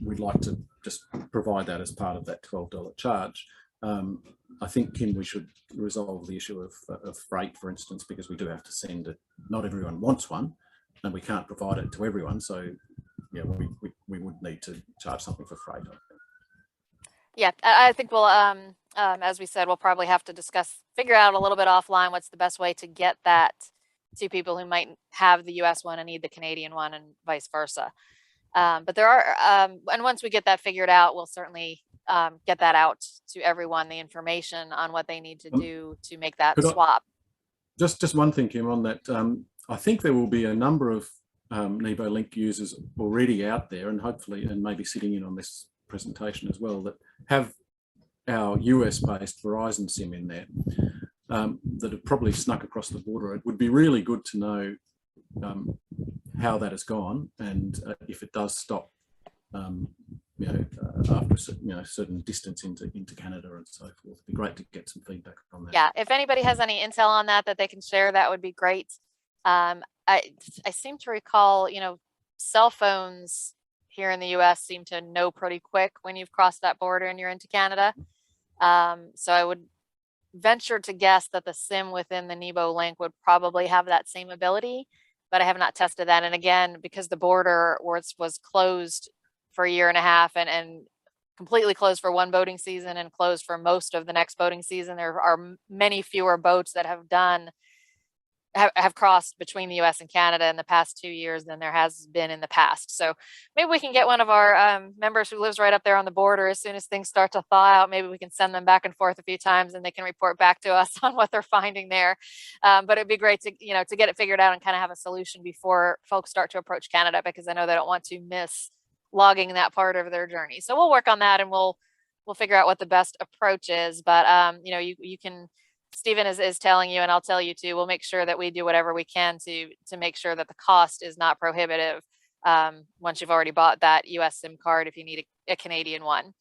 we'd like to just provide that as part of that $12 charge. I think, Kim, we should resolve the issue of freight, for instance, because we do have to send it. Not everyone wants one, and we can't provide it to everyone. So yeah, we would need to charge something for freight, I think. Yeah, I think we'll, as we said, we'll probably have to figure out a little bit offline what's the best way to get that to people who might have the US one and need the Canadian one, and vice versa. But there are, and once we get that figured out, we'll certainly get that out to everyone, the information on what they need to do to make that swap. Just one thing, Kim, on that. I think there will be a number of Nebo Link users already out there, and hopefully, and maybe sitting in on this presentation as well, that have our US-based Verizon SIM in there, that have probably snuck across the border. It would be really good to know how that has gone, and if it does stop, after a certain distance into Canada and so forth. It'd be great to get some feedback on that. Yeah, if anybody has any intel on that they can share, that would be great. I seem to recall, cell phones here in the US seem to know pretty quick when you've crossed that border and you're into Canada. So I would venture to guess that the SIM within the Nebo Link would probably have that same ability, but I have not tested that. And again, because the border was closed for a year and a half and completely closed for one boating season and closed for most of the next boating season, there are many fewer boats that have crossed between the US and Canada in the past 2 years than there has been in the past. So maybe we can get one of our members who lives right up there on the border. As soon as things start to thaw out, maybe we can send them back and forth a few times and they can report back to us on what they're finding there. But it'd be great to, to get it figured out and kind of have a solution before folks start to approach Canada, because I know they don't want to miss logging that part of their journey. So we'll work on that and we'll figure out what the best approach is. But you can, Stephen is telling you, and I'll tell you too, we'll make sure that we do whatever we can to make sure that the cost is not prohibitive once you've already bought that US SIM card, if you need a Canadian one.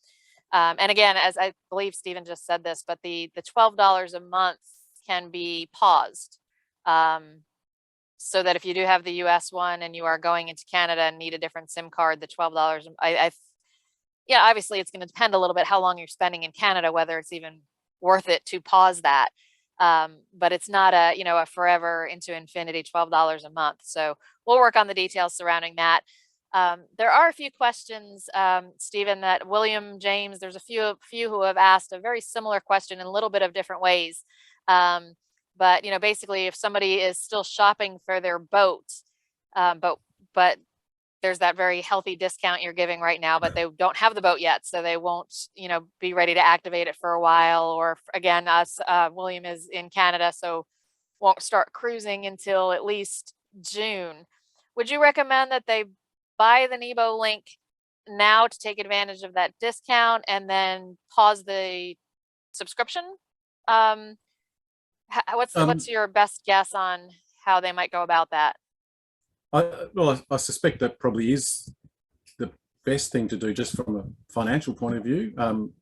And again, as I believe Stephen just said this, but the $12 a month can be paused. So that if you do have the US one and you are going into Canada and need a different SIM card, the $12, obviously it's going to depend a little bit how long you're spending in Canada, whether it's even worth it to pause that. But it's not a forever into infinity $12 a month. So we'll work on the details surrounding that. There are a few questions, Stephen, that William James, there's a few who have asked a very similar question in a little bit of different ways. But basically, if somebody is still shopping for their boat, but there's that very healthy discount you're giving right now, but they don't have the boat yet, so they won't, be ready to activate it for a while. Or again, William is in Canada, so won't start cruising until at least June. Would you recommend that they buy the Nebo Link now to take advantage of that discount and then pause the subscription? What's your best guess on how they might go about that? I suspect that probably is the best thing to do just from a financial point of view. And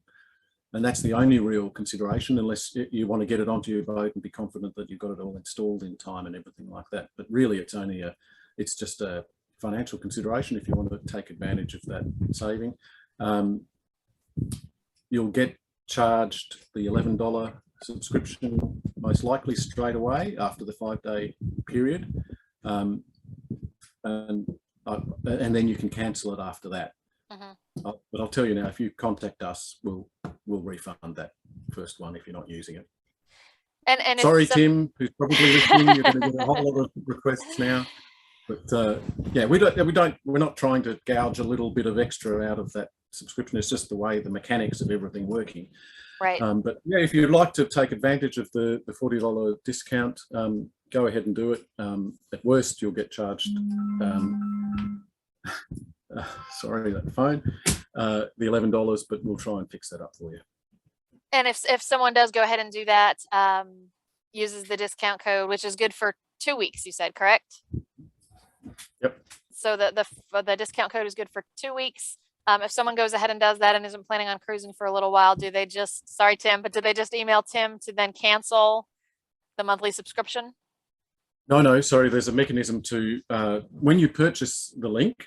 that's the only real consideration, unless you want to get it onto your boat and be confident that you've got it all installed in time and everything like that. But really, it's just a financial consideration if you want to take advantage of that saving. You'll get charged the $11 subscription most likely straight away after the 5-day period, and then you can cancel it after that. But I'll tell you now, if you contact us, we'll refund that first one if you're not using it. And sorry, Tim, who's probably listening, you're going to get a whole lot of requests now. But yeah, we're not trying to gouge a little bit of extra out of that subscription. It's just the way the mechanics of everything working. Right. But yeah, if you'd like to take advantage of the $40 discount, go ahead and do it. At worst, you'll get charged. Sorry, that phone. The $11, but we'll try and fix that up for you. And if someone does go ahead and do that, uses the discount code, which is good for 2 weeks, you said, correct? Yep. So the discount code is good for 2 weeks. If someone goes ahead and does that and isn't planning on cruising for a little while, do they just, sorry, Tim, but do they just email Tim to then cancel the monthly subscription? No, sorry. There's a mechanism to, when you purchase the link,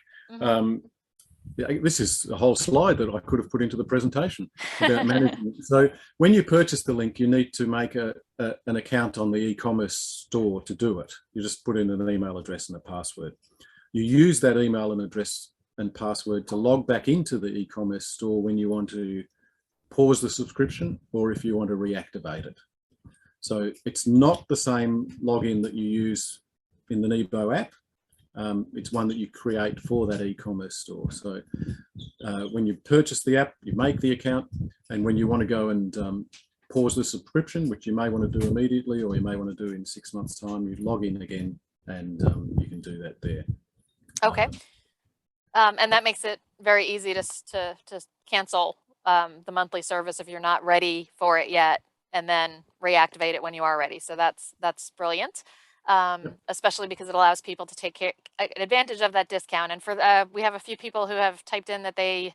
this is a whole slide that I could have put into the presentation about management. So when you purchase the link, you need to make an account on the e-commerce store to do it. You just put in an email address and a password. You use that email and address and password to log back into the e-commerce store when you want to pause the subscription or if you want to reactivate it. So it's not the same login that you use in the Nebo app. It's one that you create for that e-commerce store. So when you purchase the app, you make the account, and when you want to go and pause the subscription, which you may want to do immediately or you may want to do in 6 months' time, you log in again and you can do that there. Okay. And that makes it very easy to cancel the monthly service if you're not ready for it yet, and then reactivate it when you are ready. So that's brilliant. especially because it allows people to take advantage of that discount. And for we have a few people who have typed in that they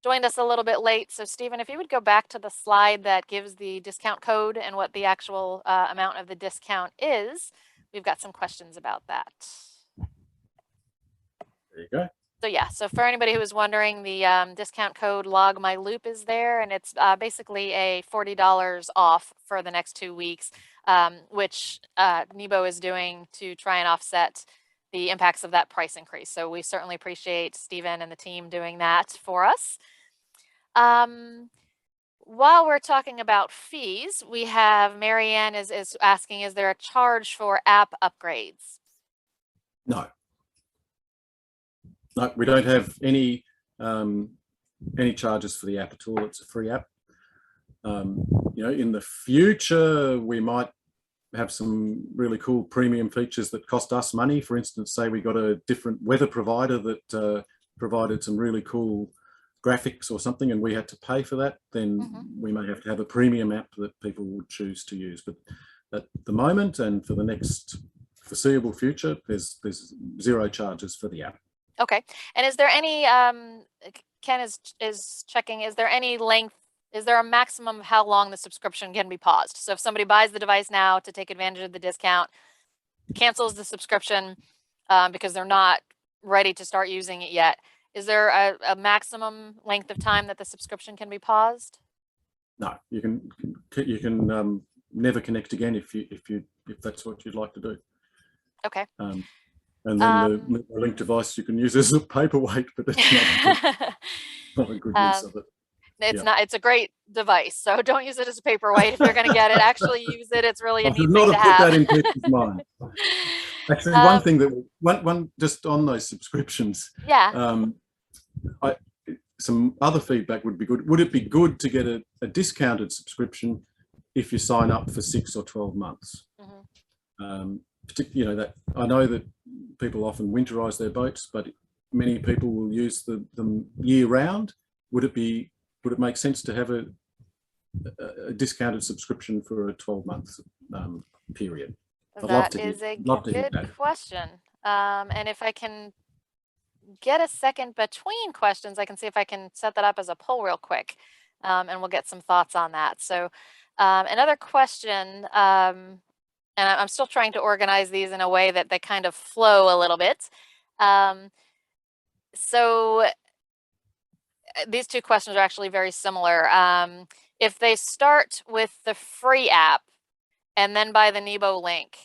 joined us a little bit late. So Stephen, if you would go back to the slide that gives the discount code and what the actual amount of the discount is, we've got some questions about that. There you go. So yeah, so for anybody who was wondering, the discount code log my loop is there, and it's basically a $40 off for the next 2 weeks, which Nebo is doing to try and offset the impacts of that price increase. So we certainly appreciate Stephen and the team doing that for us. While we're talking about fees, we have Marianne is asking, is there a charge for app upgrades? No. No, we don't have any charges for the app at all. It's a free app. You know, in the future, we might have some really cool premium features that cost us money. For instance, say we got a different weather provider that provided some really cool graphics or something, and we had to pay for that, then we may have to have a premium app that people would choose to use. But at the moment and for the next foreseeable future, there's zero charges for the app. Okay. And is there any, Ken is checking, is there any length, is there a maximum of how long the subscription can be paused? So if somebody buys the device now to take advantage of the discount, cancels the subscription because they're not ready to start using it yet, is there a maximum length of time that the subscription can be paused? No, you can never connect again if that's what you'd like to do. Okay. And then the Link device you can use as a paperweight, but it's not a good use of it. It's not. It's a great device, so don't use it as a paperweight if you're going to get it. Actually, use it. It's really a neat thing to have. Put that in people's mind. Actually, one thing that one just on those subscriptions. Yeah. Some other feedback would be good. Would it be good to get a discounted subscription if you sign up for 6 or 12 months? You know, that I know that people often winterize their boats, but many people will use them year round. Would it make sense to have a discounted subscription for a 12-month period? That is a good question. And if I can get a second between questions, I can see if I can set that up as a poll real quick, and we'll get some thoughts on that. So another question, and I'm still trying to organize these in a way that they kind of flow a little bit. So these two questions are actually very similar. If they start with the free app and then buy the Nebo Link,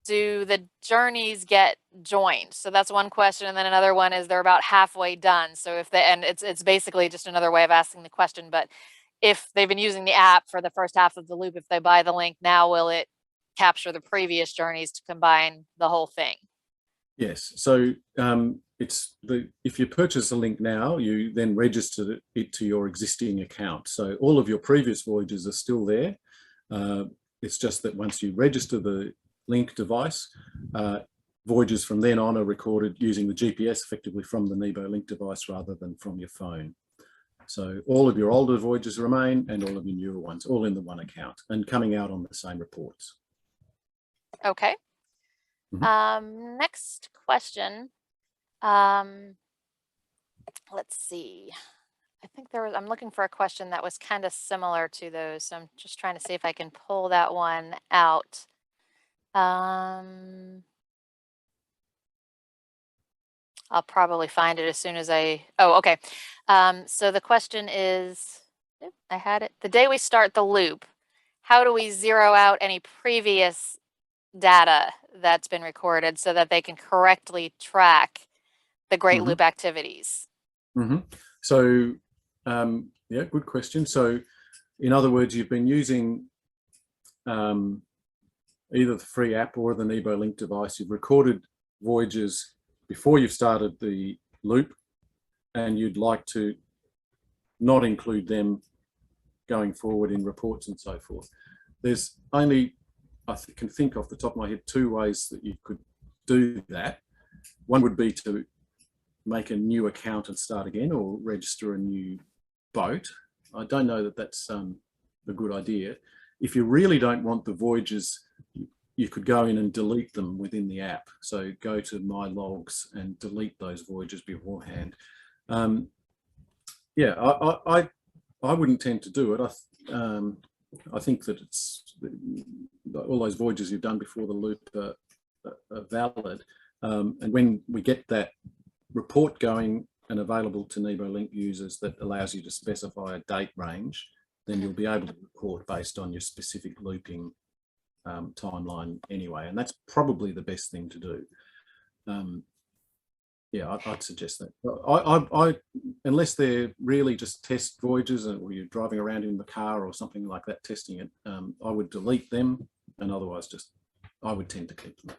do the journeys get joined? So that's one question. And then another one is they're about halfway done. So if they, and it's basically just another way of asking the question, but if they've been using the app for the first half of the loop, if they buy the link now, will it capture the previous journeys to combine the whole thing? Yes. So if you purchase a link now, you then register it to your existing account. So all of your previous voyages are still there. It's just that once you register the link device, voyages from then on are recorded using the GPS effectively from the Nebo Link device rather than from your phone. So all of your older voyages remain and all of your newer ones, all in the one account and coming out on the same reports. Okay. Next question. Let's see. I think I'm looking for a question that was kind of similar to those. So I'm just trying to see if I can pull that one out. I'll probably find it as soon as okay. So the question is, I had it. The day we start the loop, how do we zero out any previous data that's been recorded so that they can correctly track the Great Loop activities? So, yeah, good question. So, in other words, you've been using either the free app or the Nebo Link device. You've recorded voyages before you've started the loop, and you'd like to not include them going forward in reports and so forth. There's only, I can think off the top of my head, 2 ways that you could do that. One would be to make a new account and start again, or register a new boat. I don't know that that's a good idea. If you really don't want the voyages you could go in and delete them within the app. So go to My Logs and delete those voyages beforehand. Yeah, I wouldn't tend to do it. I think that it's all those voyages you've done before the loop are valid. And when we get that report going and available to Nebo Link users that allows you to specify a date range, then you'll be able to report based on your specific looping timeline anyway. And that's probably the best thing to do. Yeah, I'd suggest that. Unless they're really just test voyages or you're driving around in the car or something like that, testing it, I would delete them, and otherwise I would tend to keep them.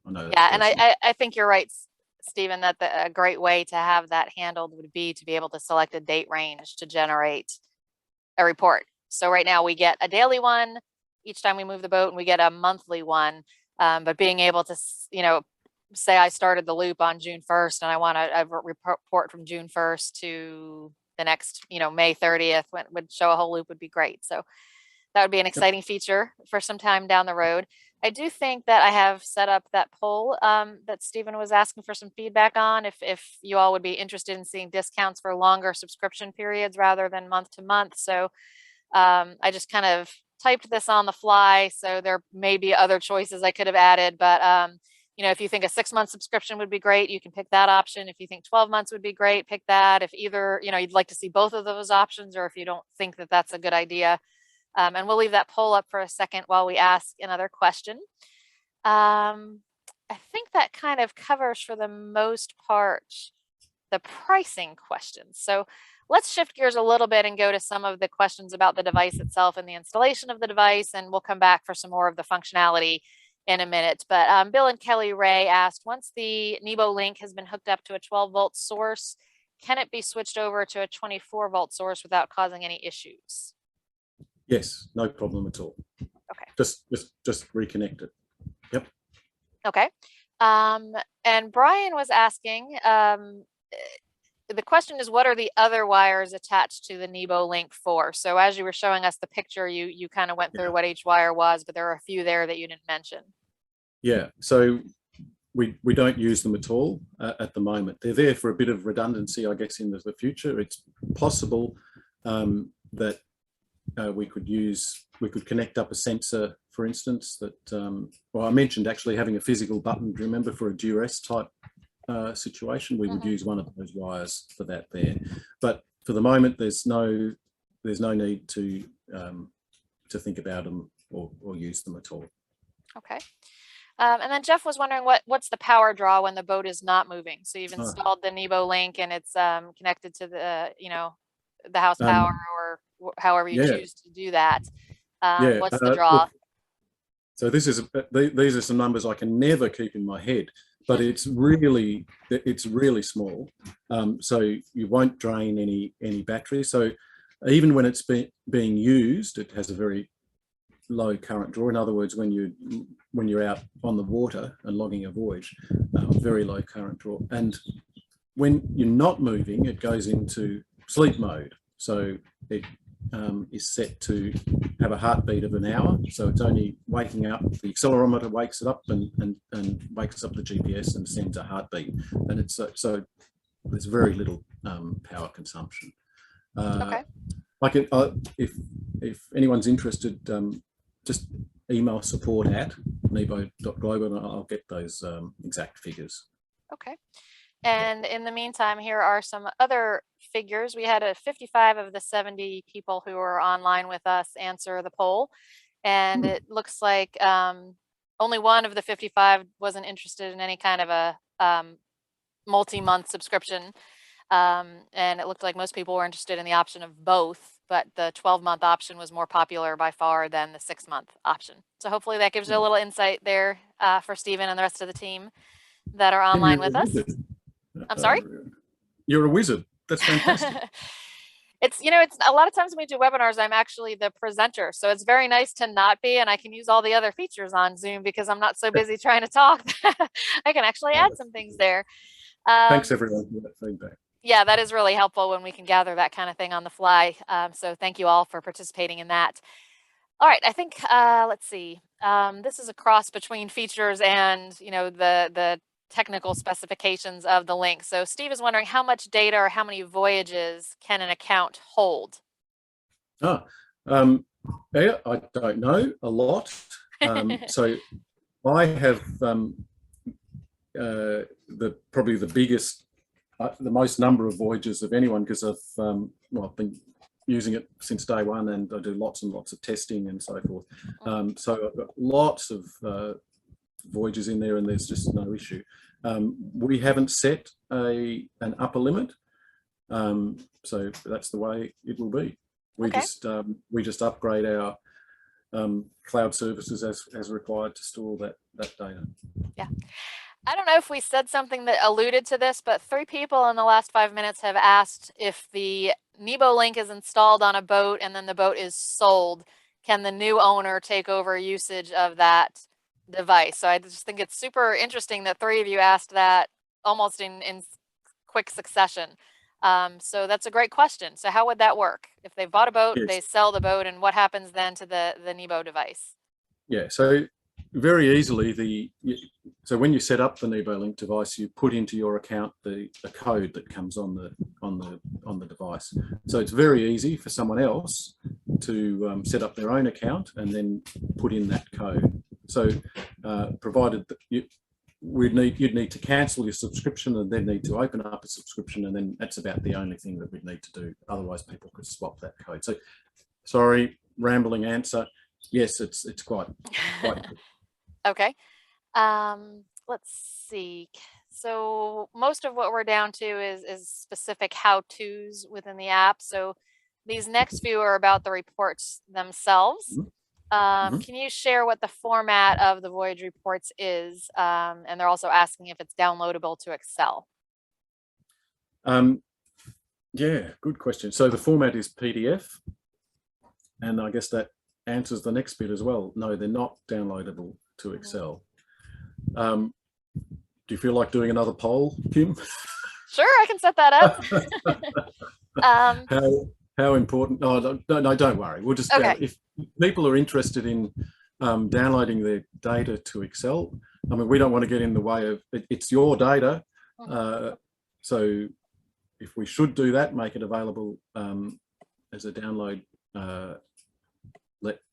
I know. Yeah, and I think you're right, Stephen, that a great way to have that handled would be to be able to select a date range to generate a report. So right now we get a daily one each time we move the boat, and we get a monthly one. But being able to, say I started the loop on June 1st and I want a report from June 1st to the next, May 30th, when would show a whole loop would be great. So that would be an exciting feature for some time down the road. I do think that I have set up that poll that Stephen was asking for some feedback on, if you all would be interested in seeing discounts for longer subscription periods rather than month to month. So I just kind of typed this on the fly. So there may be other choices I could have added, but if you think a 6-month subscription would be great, you can pick that option. If you think 12 months would be great, pick that. If either, you'd like to see both of those options, or if you don't think that that's a good idea. And we'll leave that poll up for a second while we ask another question. I think that kind of covers, for the most part, the pricing questions. So let's shift gears a little bit and go to some of the questions about the device itself and the installation of the device, and we'll come back for some more of the functionality in a minute. But Bill and Kelly Ray asked, once the Nebo Link has been hooked up to a 12-volt source, can it be switched over to a 24-volt source without causing any issues? Yes, no problem at all. Okay. Just reconnect it. Yep. Okay. And Brian was asking, the question is, what are the other wires attached to the Nebo Link for? So as you were showing us the picture, you kind of went through what each wire was, but there are a few there that you didn't mention. Yeah, so we don't use them at all at the moment. They're there for a bit of redundancy, I guess, in the future. It's possible that we could connect up a sensor, for instance, that, well, I mentioned actually having a physical button, do you remember, for a duress type situation. We would use one of those wires for that there, but for the moment there's no need to think about them or use them at all. Okay. And then Jeff was wondering what's the power draw when the boat is not moving. So you've installed the Nebo Link and it's connected to the the house power or however you choose to do that. What's the draw? Look, so these are some numbers I can never keep in my head, but it's really small, so you won't drain any battery. So even when it's being used, it has a very low current draw. In other words, when you're out on the water and logging a voyage, very low current draw. And when you're not moving, it goes into sleep mode. So it is set to have a heartbeat of an hour. So it's only waking up, the accelerometer wakes it up and wakes up the GPS and sends a heartbeat. And it's so there's very little power consumption. Okay. If anyone's interested, just email support@nebo.global and I'll get those exact figures. Okay. And in the meantime, here are some other figures. We had 55 of the 70 people who were online with us answer the poll. And it looks like only one of the 55 wasn't interested in any kind of a multi-month subscription. And it looked like most people were interested in the option of both, but the 12-month option was more popular by far than the 6-month option. So hopefully that gives you a little insight there for Stephen and the rest of the team that are online with us. I'm sorry? You're a wizard. That's fantastic. It's a lot of times when we do webinars, I'm actually the presenter. So it's very nice to not be, and I can use all the other features on Zoom because I'm not so busy trying to talk. I can actually add some things there. Thanks everyone for that feedback. Yeah, that is really helpful when we can gather that kind of thing on the fly. So thank you all for participating in that. All right, I think let's see. This is a cross between features and the technical specifications of the link. So Steve is wondering how much data or how many voyages can an account hold? Yeah, I don't know, a lot. So I have probably the biggest, the most number of voyages of anyone, because I've been using it since day one, and I do lots and lots of testing and so forth. So I've got lots of voyages in there, and there's just no issue. We haven't set an upper limit, so that's the way it will be. We just upgrade our cloud services as required to store that data. Yeah. I don't know if we said something that alluded to this, but 3 people in the last 5 minutes have asked if the Nebo Link is installed on a boat and then the boat is sold, can the new owner take over usage of that device? So I just think it's super interesting that 3 of you asked that almost in quick succession. So that's a great question. So how would that work? If they bought a boat, Yes. they sell the boat, and what happens then to the Nebo device? Yeah, so very easily, so when you set up the Nebo Link device, you put into your account the code that comes on the device. So it's very easy for someone else to set up their own account and then put in that code. So provided that you'd need to cancel your subscription and then need to open up a subscription, and then that's about the only thing that we'd need to do. Otherwise, people could swap that code. So, sorry, rambling answer. Yes, it's quite Okay. Let's see. So most of what we're down to is specific how-tos within the app. So these next few are about the reports themselves. Can you share what the format of the Voyage reports is? And they're also asking if it's downloadable to Excel. Yeah, good question. So the format is PDF, and I guess that answers the next bit as well. No, they're not downloadable to Excel. Do you feel like doing another poll, Kim? Sure, I can set that up. How important? No, don't worry. We'll just if people are interested in downloading their data to Excel, I mean, we don't want to get in the way of it. It's your data, so if we should do that, make it available as a download.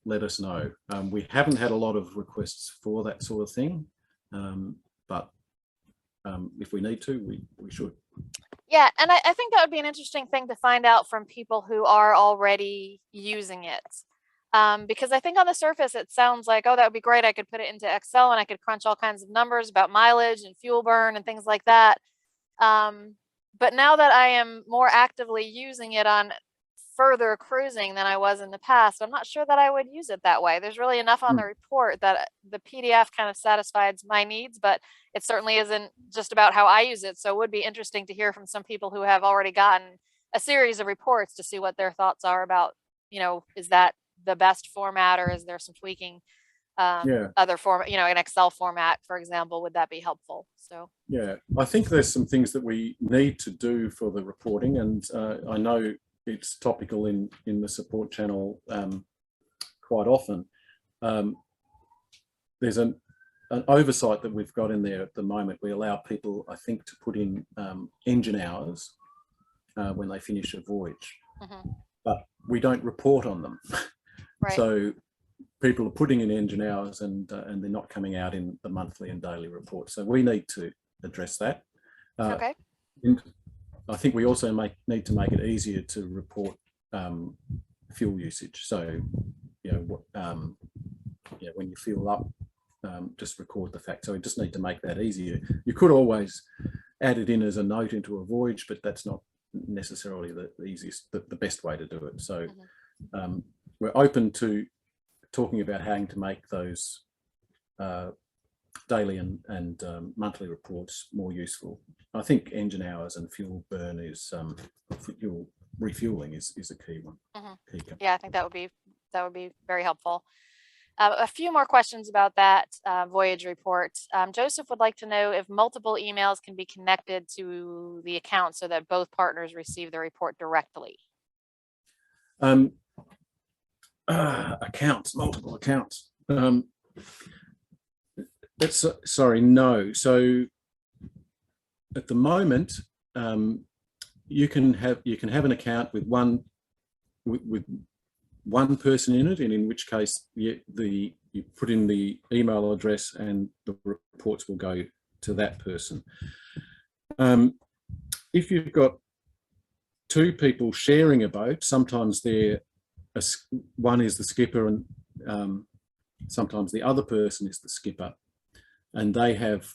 Let us know. We haven't had a lot of requests for that sort of thing, but if we need to, we should. Yeah, and I think that would be an interesting thing to find out from people who are already using it. Because I think on the surface, it sounds like, oh, that would be great. I could put it into Excel and I could crunch all kinds of numbers about mileage and fuel burn and things like that. But now that I am more actively using it on further cruising than I was in the past, I'm not sure that I would use it that way. There's really enough on the report that the PDF kind of satisfies my needs, but it certainly isn't just about how I use it. So it would be interesting to hear from some people who have already gotten a series of reports to see what their thoughts are about, is that the best format, or is there some tweaking? Other format, an Excel format, for example, would that be helpful? So yeah, I think there's some things that we need to do for the reporting, and I know it's topical in the support channel quite often. There's an oversight that we've got in there at the moment. We allow people, I think, to put in engine hours when they finish a voyage, but we don't report on them. Right. So people are putting in engine hours and they're not coming out in the monthly and daily reports. So we need to address that. Okay. And I think we also need to make it easier to report fuel usage. So, when you fuel up, just record the fact. So we just need to make that easier. You could always add it in as a note into a voyage, but that's not necessarily the easiest, the best way to do it. So we're open to talking about how to make those daily and monthly reports more useful. I think engine hours and fuel burn is fuel refueling is a key one. Yeah, I think that would be very helpful. A few more questions about that Voyage report. Joseph would like to know if multiple emails can be connected to the account so that both partners receive the report directly. accounts, multiple accounts. Sorry, no. So at the moment, you can have an account with one person in it, and in which case you put in the email address and the reports will go to that person. If you've got two people sharing a boat, sometimes one is the skipper and sometimes the other person is the skipper, and they have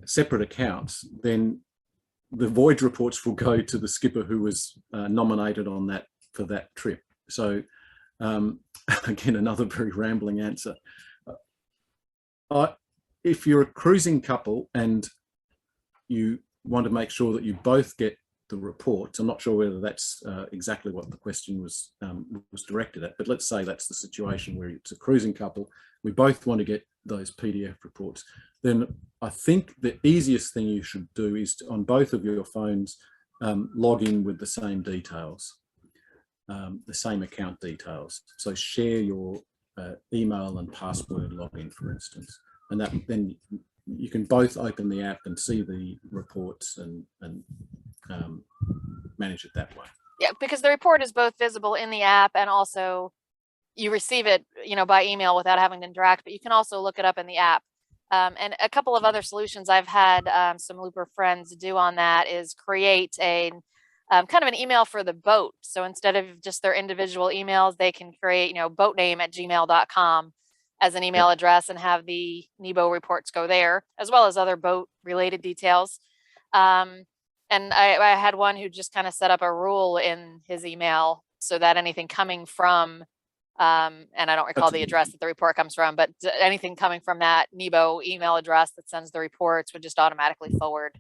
separate accounts, then the voyage reports will go to the skipper who was nominated on that for that trip. So again, another very rambling answer. If you're a cruising couple and you want to make sure that you both get the reports, I'm not sure whether that's exactly what the question was directed at, but let's say that's the situation where it's a cruising couple, we both want to get those PDF reports, then I think the easiest thing you should do is to, on both of your phones, log in with the same details, the same account details. So share your email and password login, for instance, and that then you can both open the app and see the reports and manage it that way. Yeah, because the report is both visible in the app and also you receive it, by email without having to interact, but you can also look it up in the app. And a couple of other solutions I've had some Looper friends do on that is create a kind of an email for the boat. So instead of just their individual emails, they can create, boatname@gmail.com as an email address and have the Nebo reports go there, as well as other boat related details. And I had one who just kind of set up a rule in his email so that anything coming from, and I don't recall the address that the report comes from, but anything coming from that Nebo email address that sends the reports would just automatically forward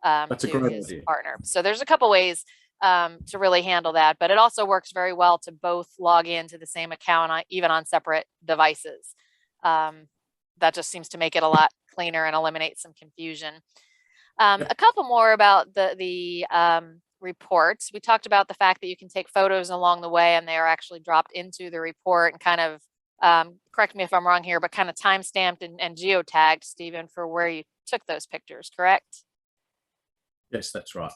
to his partner. So there's a couple ways to really handle that, but it also works very well to both log into the same account, even on separate devices. That just seems to make it a lot cleaner and eliminate some confusion. A couple more about the reports. We talked about the fact that you can take photos along the way and they are actually dropped into the report and kind of, correct me if I'm wrong here, but kind of time-stamped and geotagged, Stephen, for where you took those pictures, correct? Yes, that's right.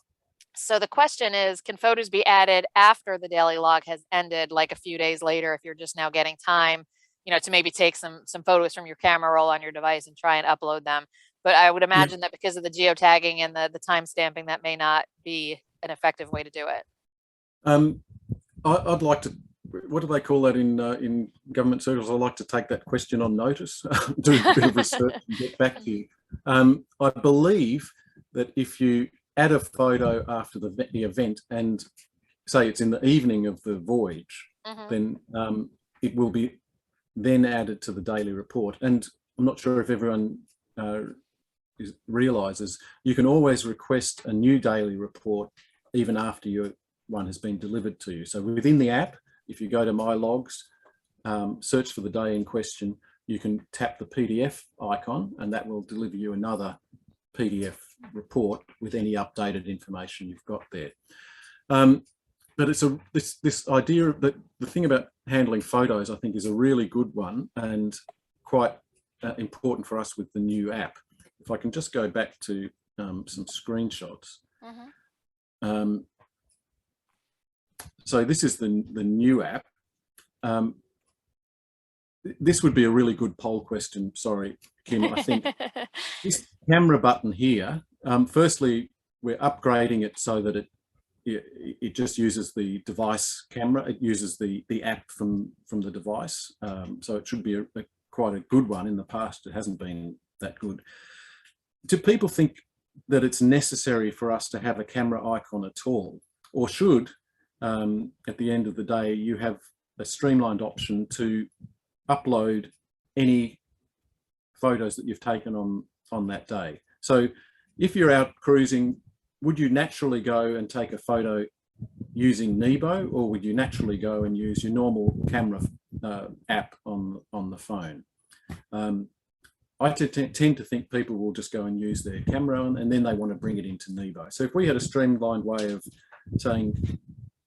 So the question is, can photos be added after the daily log has ended, like a few days later, if you're just now getting time, to maybe take some photos from your camera roll on your device and try and upload them? But I would imagine that because of the geotagging and the time stamping, that may not be an effective way to do it. I'd like to, what do they call that in government circles? I'd like to take that question on notice, do a bit of research and get back to you. I believe that if you add a photo after the event and say it's in the evening of the voyage, then it will be then added to the daily report. And I'm not sure if everyone realizes you can always request a new daily report even after your one has been delivered to you. So within the app, if you go to My Logs, search for the day in question, you can tap the PDF icon and that will deliver you another PDF report with any updated information you've got there. But it's this idea that the thing about handling photos, I think, is a really good one and quite important for us with the new app. If I can just go back to some screenshots. So this is the new app. This would be a really good poll question. Sorry, Kim, I think this camera button here, firstly, we're upgrading it so that it just uses the device camera. It uses the app from the device. So it should be quite a good one. In the past, it hasn't been that good. Do people think that it's necessary for us to have a camera icon at all? Or should, at the end of the day, you have a streamlined option to upload any photos that you've taken on that day? So if you're out cruising, would you naturally go and take a photo using Nebo, or would you naturally go and use your normal camera app on the phone? I tend to think people will just go and use their camera and then they want to bring it into Nebo. So if we had a streamlined way of saying,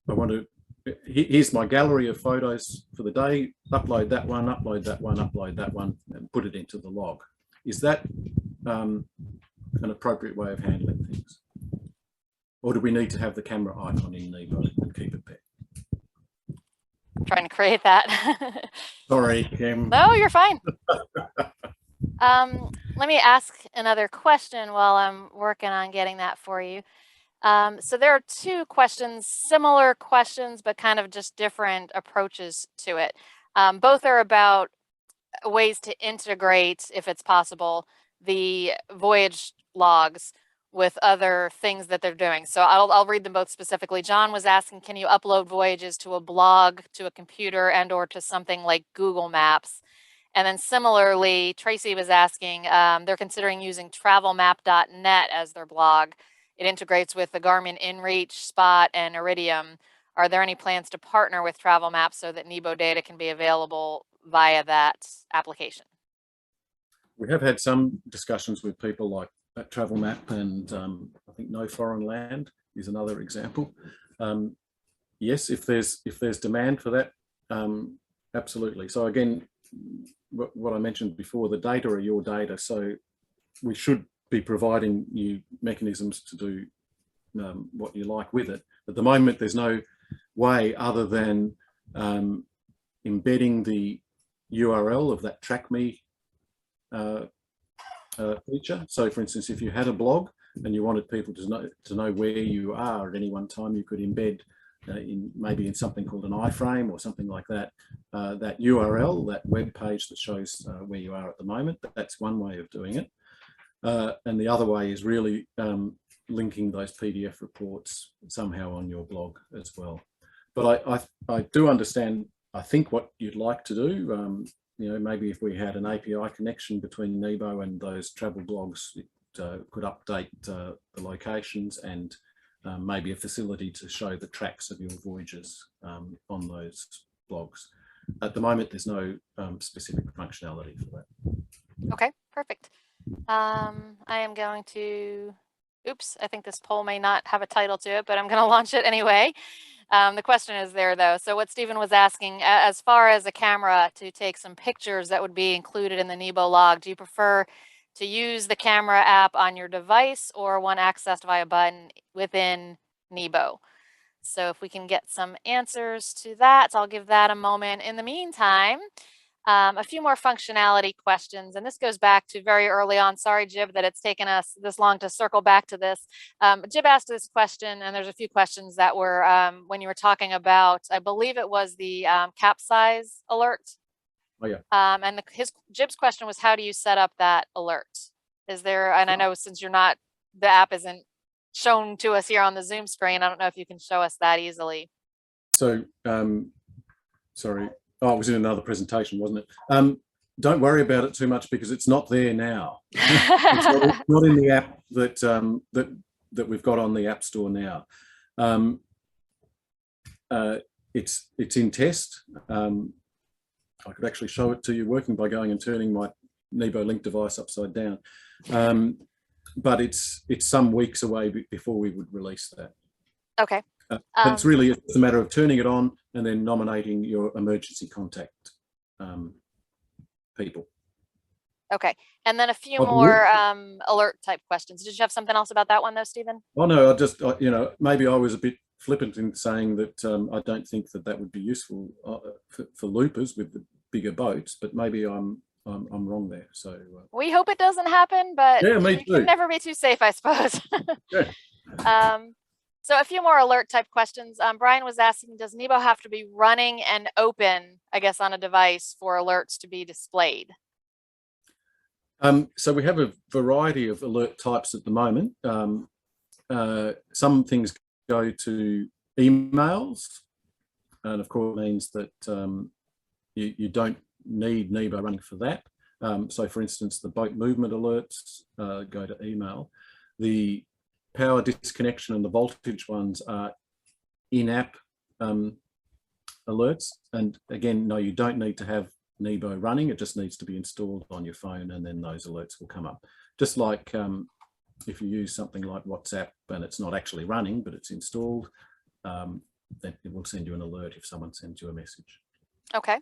I want to here's my gallery of photos for the day, upload that one, upload that one, upload that one, and put it into the log. Is that an appropriate way of handling things? Or do we need to have the camera icon in Nebo and keep it there? I'm trying to create that. Sorry, Kim. No, you're fine. Let me ask another question while I'm working on getting that for you. So there are two questions, similar questions, but kind of just different approaches to it. Both are about ways to integrate, if it's possible, the Voyage logs with other things that they're doing. So I'll read them both specifically. John was asking, can you upload Voyages to a blog, to a computer, and or to something like Google Maps? And then similarly, Tracy was asking, they're considering using travelmap.net as their blog. It integrates with the Garmin InReach, Spot, and Iridium. Are there any plans to partner with Travel Map so that Nebo data can be available via that application? We have had some discussions with people like at Travel Map, and I think No Foreign Land is another example. Yes, if there's demand for that, absolutely. So again, what I mentioned before, the data are your data, so we should be providing you mechanisms to do what you like with it. At the moment, there's no way other than embedding the URL of that Track Me feature. So for instance, if you had a blog and you wanted people to know where you are at any one time, you could embed maybe in something called an iframe or something like that, that URL, that web page that shows where you are at the moment. That's one way of doing it. And the other way is really linking those PDF reports somehow on your blog as well. But I do understand, I think, what you'd like to do. You know, maybe if we had an API connection between Nebo and those travel blogs, it could update the locations and maybe a facility to show the tracks of your voyages on those blogs. At the moment, there's no specific functionality for that. Okay, perfect. I am going to, oops, I think this poll may not have a title to it, but I'm going to launch it anyway. The question is there though. So what Stephen was asking, as far as a camera to take some pictures that would be included in the Nebo log, do you prefer to use the camera app on your device or one accessed via button within Nebo? So if we can get some answers to that, I'll give that a moment. In the meantime, a few more functionality questions, and this goes back to very early on. Sorry, Jib, that it's taken us this long to circle back to this. Jib asked this question, and there's a few questions that were when you were talking about, I believe it was the Capsize Alert. Oh yeah. And Jib's question was, how do you set up that alert? Is there, and I know since you're not, the app isn't shown to us here on the Zoom screen, I don't know if you can show us that easily. So, sorry. Oh, it was in another presentation, wasn't it? Don't worry about it too much because it's not there now. It's not in the app that we've got on the App Store now. It's in test. I could actually show it to you working by going and turning my Nebo Link device upside down. But it's some weeks away before we would release that. Okay. But it's really a matter of turning it on and then nominating your emergency contact people. Okay, and then a few more alert type questions. Did you have something else about that one though, Stephen? Oh no, you know, maybe I was a bit flippant in saying that I don't think that would be useful for loopers with the bigger boats, but maybe I'm wrong there. So we hope it doesn't happen, but yeah, me you too. can never be too safe, I suppose. Yeah. So a few more alert type questions. Brian was asking, does Nebo have to be running and open, I guess, on a device for alerts to be displayed? So we have a variety of alert types at the moment. Some things go to emails, and of course it means that you don't need Nebo running for that. So for instance, the boat movement alerts go to email. The power disconnection and the voltage ones are in-app alerts. And again, no, you don't need to have Nebo running. It just needs to be installed on your phone and then those alerts will come up. Just like if you use something like WhatsApp and it's not actually running, but it's installed, that it will send you an alert if someone sends you a message. Okay.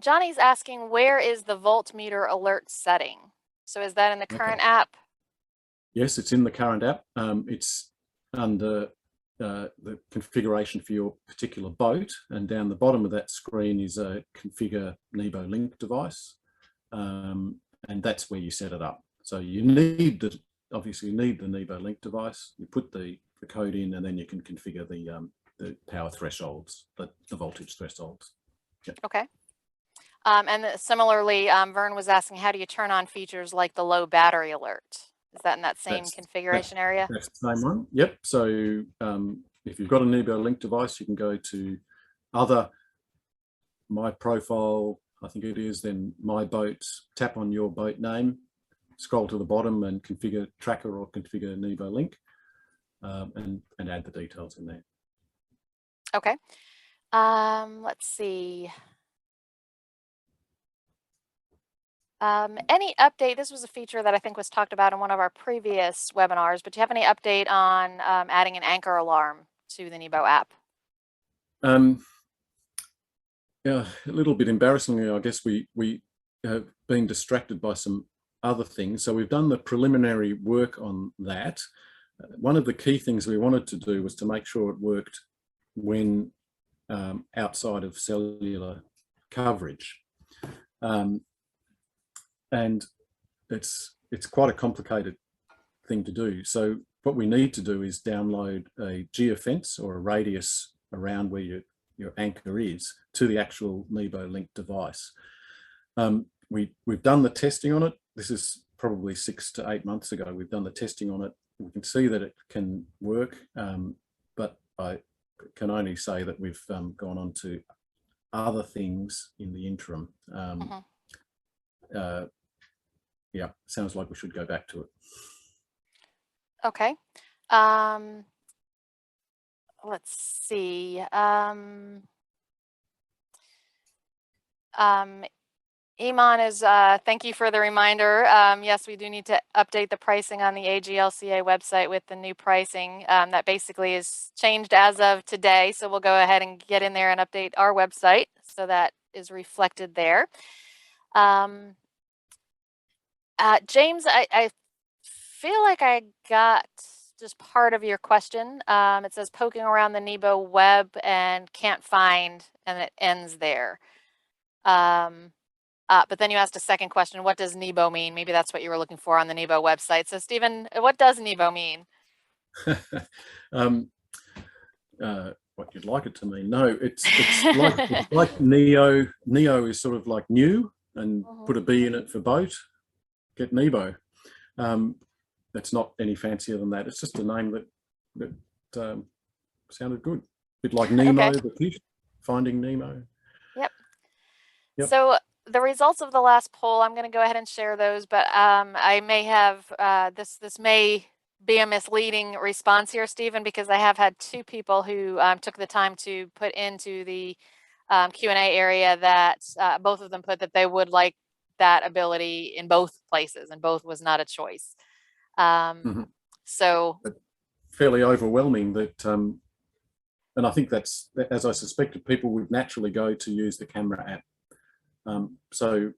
Johnny's asking, where is the Voltmeter alert setting? So is that in the current app? Yes, it's in the current app. It's under the configuration for your particular boat, and down the bottom of that screen is a configure Nebo Link device, and that's where you set it up. So you need obviously you need the Nebo Link device. You put the code in, and then you can configure the power thresholds, the voltage thresholds. Yep. Okay. And similarly, Vern was asking, how do you turn on features like the low battery alert? Is that in that same configuration area? That's the same one. Yep. So if you've got a Nebo Link device, you can go to other, My Profile, I think it is, then My Boat, tap on your boat name, scroll to the bottom and configure Tracker or configure Nebo Link, and add the details in there. Okay. Let's see. Any update? This was a feature that I think was talked about in one of our previous webinars, but do you have any update on adding an anchor alarm to the Nebo app? Yeah, a little bit embarrassingly, I guess we have been distracted by some other things. So we've done the preliminary work on that. One of the key things we wanted to do was to make sure it worked when outside of cellular coverage. And it's quite a complicated thing to do. So what we need to do is download a geofence or a radius around where your anchor is to the actual Nebo Link device. We've done the testing on it. This is probably 6 to 8 months ago. We've done the testing on it. We can see that it can work, but I can only say that we've gone on to other things in the interim. Yeah, sounds like we should go back to it. Okay. Let's see. Iman is, thank you for the reminder. Yes, we do need to update the pricing on the AGLCA website with the new pricing that basically is changed as of today. So we'll go ahead and get in there and update our website so that is reflected there. James, I feel like I got just part of your question. It says poking around the Nebo web and can't find, and it ends there. But then you asked a second question, what does Nebo mean? Maybe that's what you were looking for on the Nebo website. So Stephen, what does Nebo mean? What you'd like it to mean. No, it's like Neo. Neo is sort of like new, and put a B in it for boat, get Nebo. It's not any fancier than that. It's just a name that sounded good. A bit like Nemo, the fish, Finding Nemo. Yep. So the results of the last poll, I'm going to go ahead and share those, but I may have, this may be a misleading response here, Stephen, because I have had 2 people who took the time to put into the Q&A area that both of them put that they would like that ability in both places, and both was not a choice. So but fairly overwhelming that, and I think that's, as I suspected, people would naturally go to use the camera app. So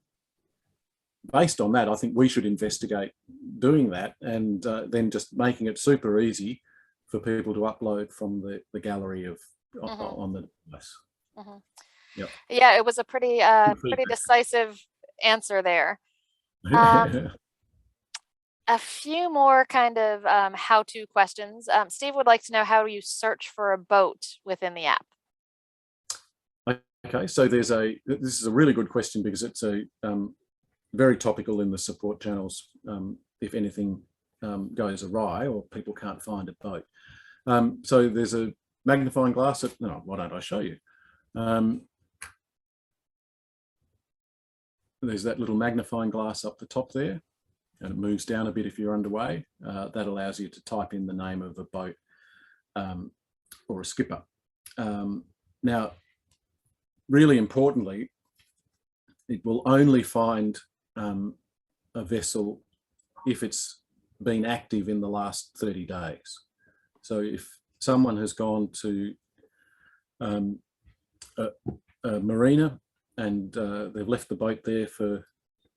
based on that, I think we should investigate doing that, and then just making it super easy for people to upload from the gallery of on the device. Yeah, it was a pretty decisive answer there. A few more kind of how-to questions. Steve would like to know, how do you search for a boat within the app? Okay, so this is a really good question, because it's a very topical in the support channels if anything goes awry or people can't find a boat. So there's a magnifying glass. No, why don't I show you? There's that little magnifying glass up the top there, and it moves down a bit if you're underway. That allows you to type in the name of a boat or a skipper. Now, really importantly, it will only find a vessel if it's been active in the last 30 days. So if someone has gone to a marina and they've left the boat there for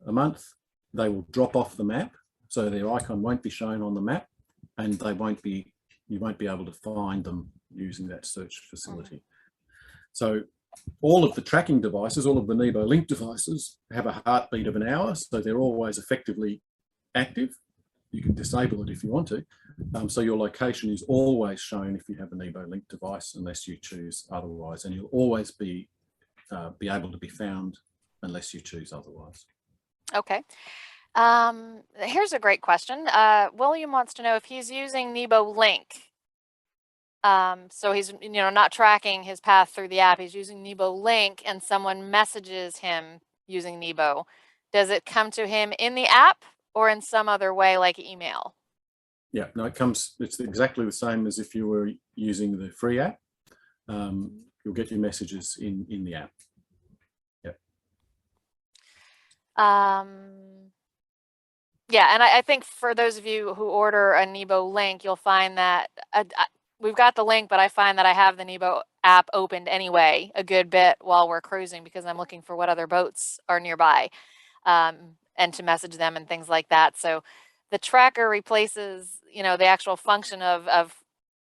a month, they will drop off the map, so their icon won't be shown on the map, and they won't be, you won't be able to find them using that search facility. So all of the tracking devices, all of the Nebo Link devices have a heartbeat of an hour, so they're always effectively active. You can disable it if you want to. So your location is always shown if you have a Nebo Link device, unless you choose otherwise, and you'll always be able to be found unless you choose otherwise. Okay. Here's a great question. William wants to know if he's using Nebo Link. So he's, not tracking his path through the app. He's using Nebo Link, and someone messages him using Nebo. Does it come to him in the app or in some other way, like email? Yeah, no, it's exactly the same as if you were using the free app. You'll get your messages in the app. Yeah, and I think for those of you who order a Nebo Link, you'll find that we've got the link, but I find that I have the Nebo app opened anyway a good bit while we're cruising, because I'm looking for what other boats are nearby, and to message them and things like that. So the tracker replaces, the actual function of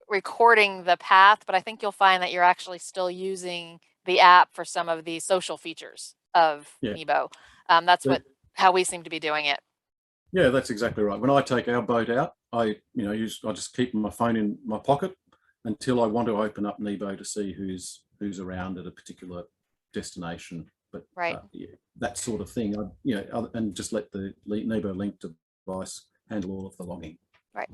recording the path, but I think you'll find that you're actually still using the app for some of the social features of Nebo. That's how we seem to be doing it. Yeah, that's exactly right. When I take our boat out, I just keep my phone in my pocket until I want to open up Nebo to see who's around at a particular destination. But yeah, that sort of thing, and just let the Nebo Link device handle all of the logging. Right.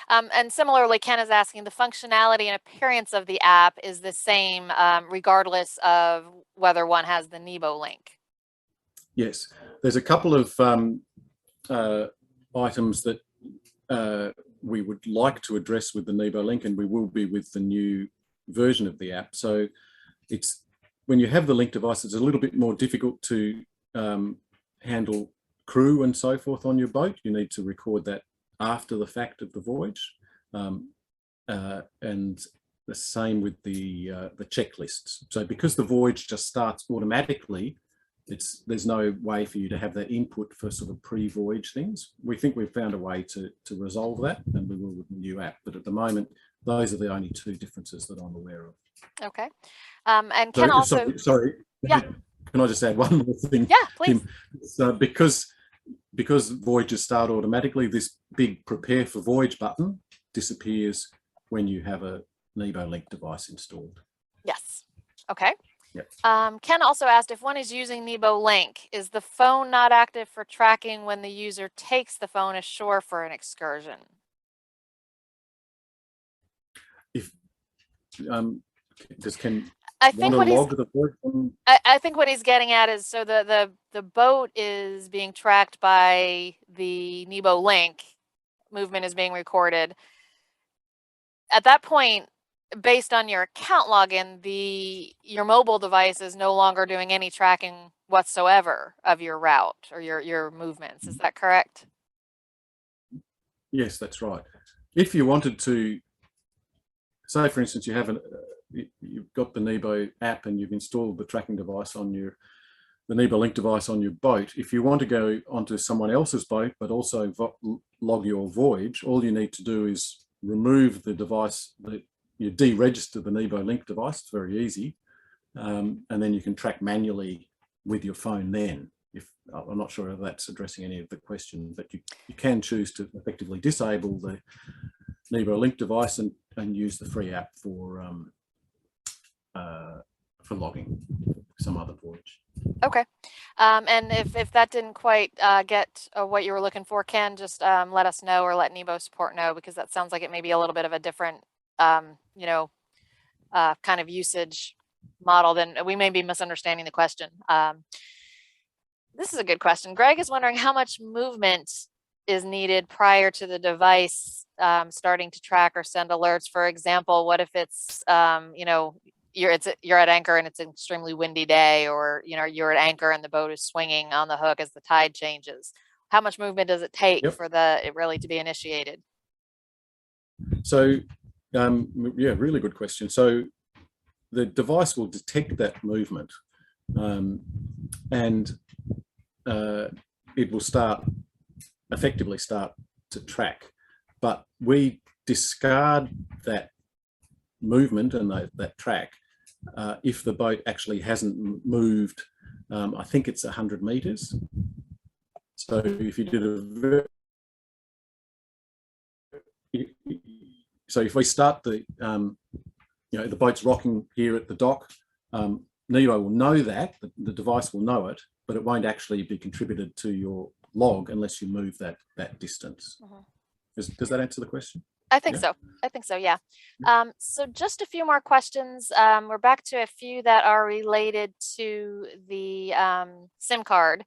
And similarly, Ken is asking, the functionality and appearance of the app is the same regardless of whether one has the Nebo Link. Yes, there's a couple of items that we would like to address with the Nebo Link, and we will be with the new version of the app. So it's, when you have the Link device, it's a little bit more difficult to handle crew and so forth on your boat. You need to record that after the fact of the voyage, and the same with the checklists. So because the voyage just starts automatically, there's no way for you to have that input for sort of pre-voyage things. We think we've found a way to resolve that, and we will with the new app. But at the moment, those are the only two differences that I'm aware of. Okay. And Ken also... Sorry. Yeah. Can I just add one more thing? Yeah, please. So because voyages start automatically, this big prepare for voyage button disappears when you have a Nebo Link device installed. Yes. Okay. Yep. Ken also asked, if one is using Nebo Link, is the phone not active for tracking when the user takes the phone ashore for an excursion? If does Ken I think what log the voyage? I think what he's getting at is, so the boat is being tracked by the Nebo Link, movement is being recorded. At that point, based on your account login, your mobile device is no longer doing any tracking whatsoever of your route or your movements. Is that correct? Yes, that's right. If you wanted to, say for instance, you've got the Nebo app and you've installed the tracking device on the Nebo Link device on your boat. If you want to go onto someone else's boat but also log your voyage, all you need to do is remove the device that you deregister the Nebo Link device. It's very easy, and then you can track manually with your phone. Then, if I'm not sure if that's addressing any of the questions, but you can choose to effectively disable the Nebo Link device and use the free app for logging some other voyage. Okay. And if that didn't quite get what you were looking for, Ken, just let us know, or let Nebo support know, because that sounds like it may be a little bit of a different kind of usage model. Then we may be misunderstanding the question. This is a good question. Greg is wondering how much movement is needed prior to the device starting to track or send alerts. For example, what if it's you're at anchor and it's an extremely windy day, or you're at anchor and the boat is swinging on the hook as the tide changes? How much movement does it take for it really to be initiated? So yeah, really good question. So the device will detect that movement, and it will effectively start to track. But we discard that movement and that track if the boat actually hasn't moved. I think it's 100 meters. So if you did so if we start the the boat's rocking here at the dock, Nebo will know that, the device will know it, but it won't actually be contributed to your log unless you move that distance. Does that answer the question? I think so. I think so, yeah. So just a few more questions. We're back to a few that are related to the SIM card.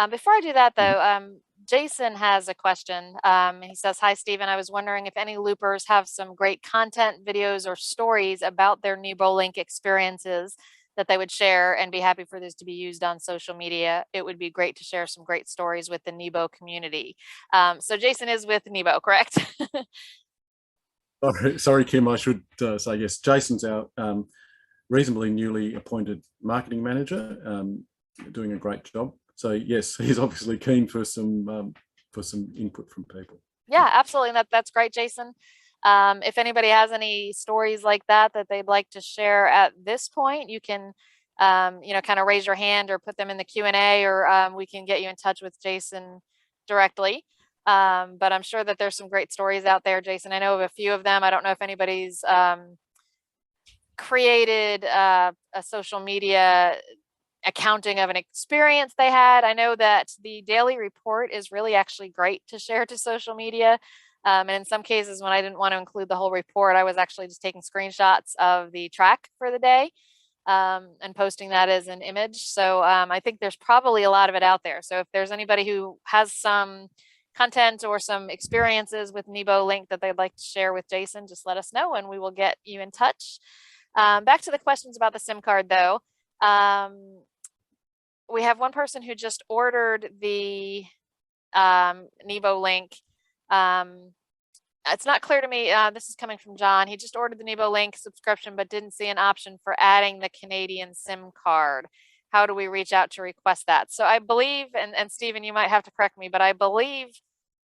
Before I do that, though, Jason has a question. He says, "Hi, Stephen. I was wondering if any loopers have some great content, videos, or stories about their Nebo Link experiences that they would share and be happy for this to be used on social media. It would be great to share some great stories with the Nebo community." So Jason is with Nebo, correct? Sorry, Kim, I should say yes. Jason's our reasonably newly appointed marketing manager, doing a great job. So yes, he's obviously keen for some input from people. Yeah, absolutely. That's great, Jason. If anybody has any stories like that they'd like to share at this point, you can, kind of raise your hand or put them in the Q&A, or we can get you in touch with Jason directly. But I'm sure that there's some great stories out there, Jason. I know of a few of them. I don't know if anybody's created a social media accounting of an experience they had. I know that the daily report is really actually great to share to social media. And in some cases, when I didn't want to include the whole report, I was actually just taking screenshots of the track for the day and posting that as an image. So I think there's probably a lot of it out there. So if there's anybody who has some content or some experiences with Nebo Link that they'd like to share with Jason, just let us know and we will get you in touch. Back to the questions about the SIM card, though. We have one person who just ordered the Nebo Link. It's not clear to me. This is coming from John. He just ordered the Nebo Link subscription, but didn't see an option for adding the Canadian SIM card. How do we reach out to request that? So I believe, and Stephen, you might have to correct me, but I believe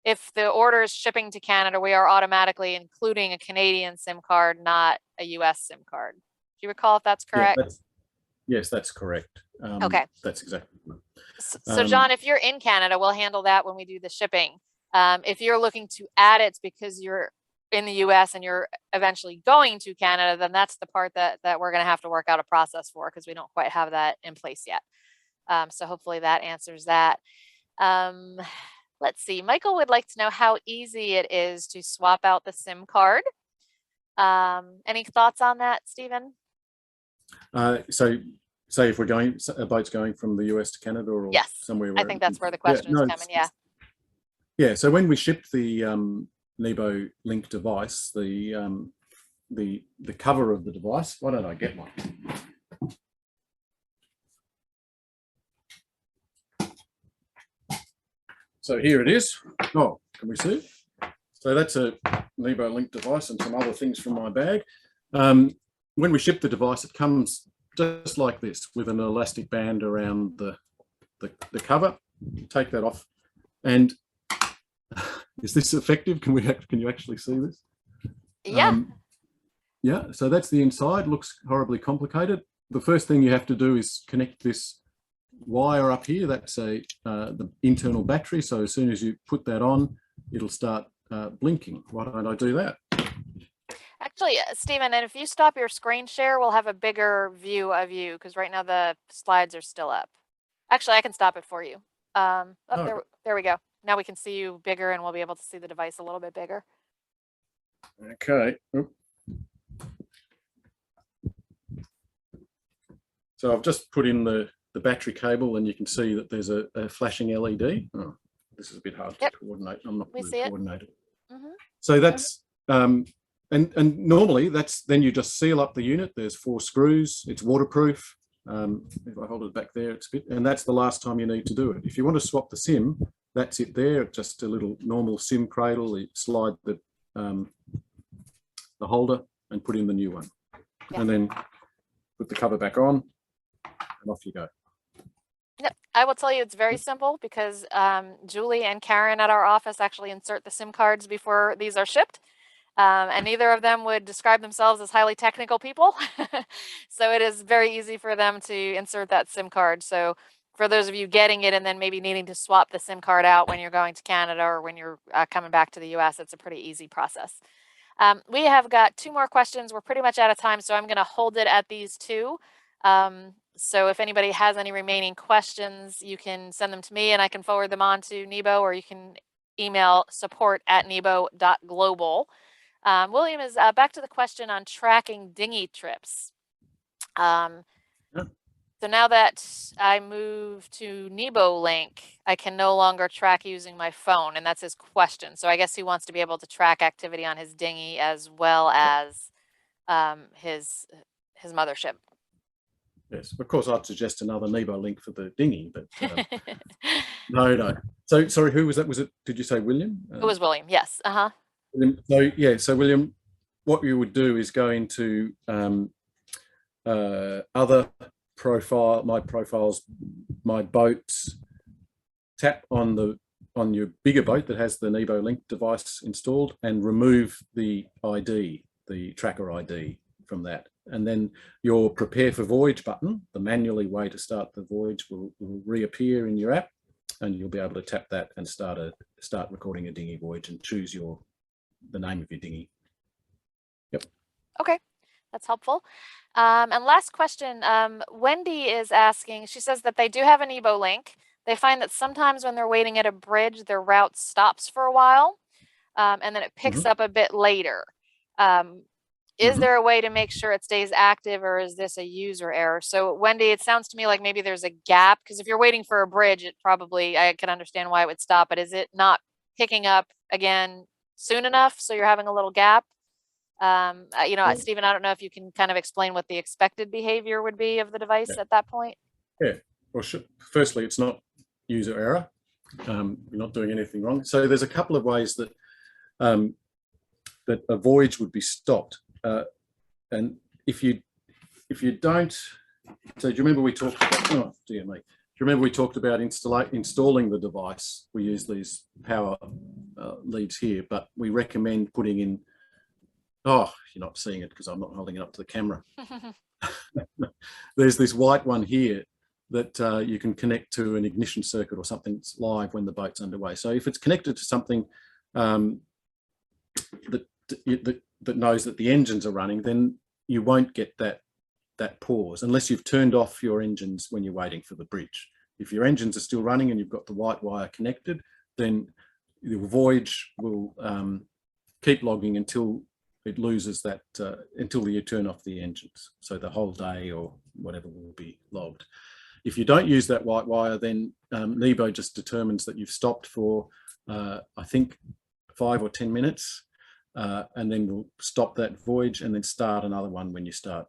if the order is shipping to Canada, we are automatically including a Canadian SIM card, not a US SIM card. Do you recall if that's correct? Yeah, yes, that's correct. Okay. That's exactly right. So John, if you're in Canada, we'll handle that when we do the shipping. If you're looking to add it because you're in the US and you're eventually going to Canada, then that's the part that we're going to have to work out a process for, because we don't quite have that in place yet. So hopefully that answers that. Let's see. Michael would like to know how easy it is to swap out the SIM card. Any thoughts on that, Stephen? So if we're going, a boat's going from the US to Canada, or yes, somewhere. I think that's where the question is coming. Yeah. Yeah. So when we shipped the Nebo Link device, the cover of the device. Why don't I get one? So here it is. Oh, can we see? So that's a Nebo Link device and some other things from my bag. When we ship the device, it comes just like this with an elastic band around the cover. Take that off. And is this effective? Can you actually see this? Yeah. Yeah, so that's the inside. Looks horribly complicated. The first thing you have to do is connect this wire up here. That's the internal battery. So as soon as you put that on, it'll start blinking. Why don't I do that? Actually, Stephen, and if you stop your screen share, we'll have a bigger view of you, because right now the slides are still up. Actually, I can stop it for you. There we go. Now we can see you bigger and we'll be able to see the device a little bit bigger. Okay. Oop. So I've just put in the battery cable and you can see that there's a flashing LED. Oh, this is a bit hard to coordinate. I'm not going to coordinate it. So that's, and normally then you just seal up the unit. There's 4 screws. It's waterproof. If I hold it back there, it's a bit, and that's the last time you need to do it. If you want to swap the SIM, that's it there. Just a little normal SIM cradle. You slide the holder and put in the new one. Yeah. And then put the cover back on, and off you go. Yep. I will tell you it's very simple because Julie and Karen at our office actually insert the SIM cards before these are shipped. And neither of them would describe themselves as highly technical people. So it is very easy for them to insert that SIM card. So for those of you getting it and then maybe needing to swap the SIM card out when you're going to Canada or when you're coming back to the US, it's a pretty easy process. We have got 2 more questions. We're pretty much out of time, so I'm going to hold it at these 2. So if anybody has any remaining questions, you can send them to me and I can forward them on to Nebo, or you can email support@nebo.global. William is back to the question on tracking dinghy trips. So now that I move to Nebo Link, I can no longer track using my phone, and that's his question. So I guess he wants to be able to track activity on his dinghy as well as his mothership. Yes, of course, I'd suggest another Nebo Link for the dinghy, but no. So sorry, who was that? Was it? Did you say William? It was William. Yes. William, so yeah, so William, what you would do is go into other my profiles, my boats, tap on your bigger boat that has the Nebo Link device installed, and remove the ID, the tracker ID from that. And then your prepare for voyage button, the manually way to start the voyage, will reappear in your app, and you'll be able to tap that and start recording a dinghy voyage and choose the name of your dinghy. Yep. Okay, that's helpful. And last question, Wendy is asking, she says that they do have a Nebo Link. They find that sometimes when they're waiting at a bridge, their route stops for a while, and then it picks up a bit later. Is there a way to make sure it stays active, or is this a user error? So Wendy, it sounds to me like maybe there's a gap, because if you're waiting for a bridge, it probably, I can understand why it would stop, but is it not picking up again soon enough so you're having a little gap? You know, Stephen, I don't know if you can kind of explain what the expected behavior would be of the device at that point. Yeah, well, firstly, it's not user error. You're not doing anything wrong. So there's a couple of ways that that a voyage would be stopped. And if you don't, so do you remember we talked about, oh dear me, do you remember we talked about installing the device? We use these power leads here, but we recommend putting in, oh, you're not seeing it because I'm not holding it up to the camera. There's this white one here that you can connect to an ignition circuit or something that's live when the boat's underway. So if it's connected to something that knows that the engines are running, then you won't get that pause unless you've turned off your engines when you're waiting for the bridge. If your engines are still running and you've got the white wire connected, then the voyage will keep logging until it loses that, until you turn off the engines. So the whole day or whatever will be logged. If you don't use that white wire, then Nebo just determines that you've stopped for, I think, 5 or 10 minutes. And then we'll stop that voyage and then start another one when you start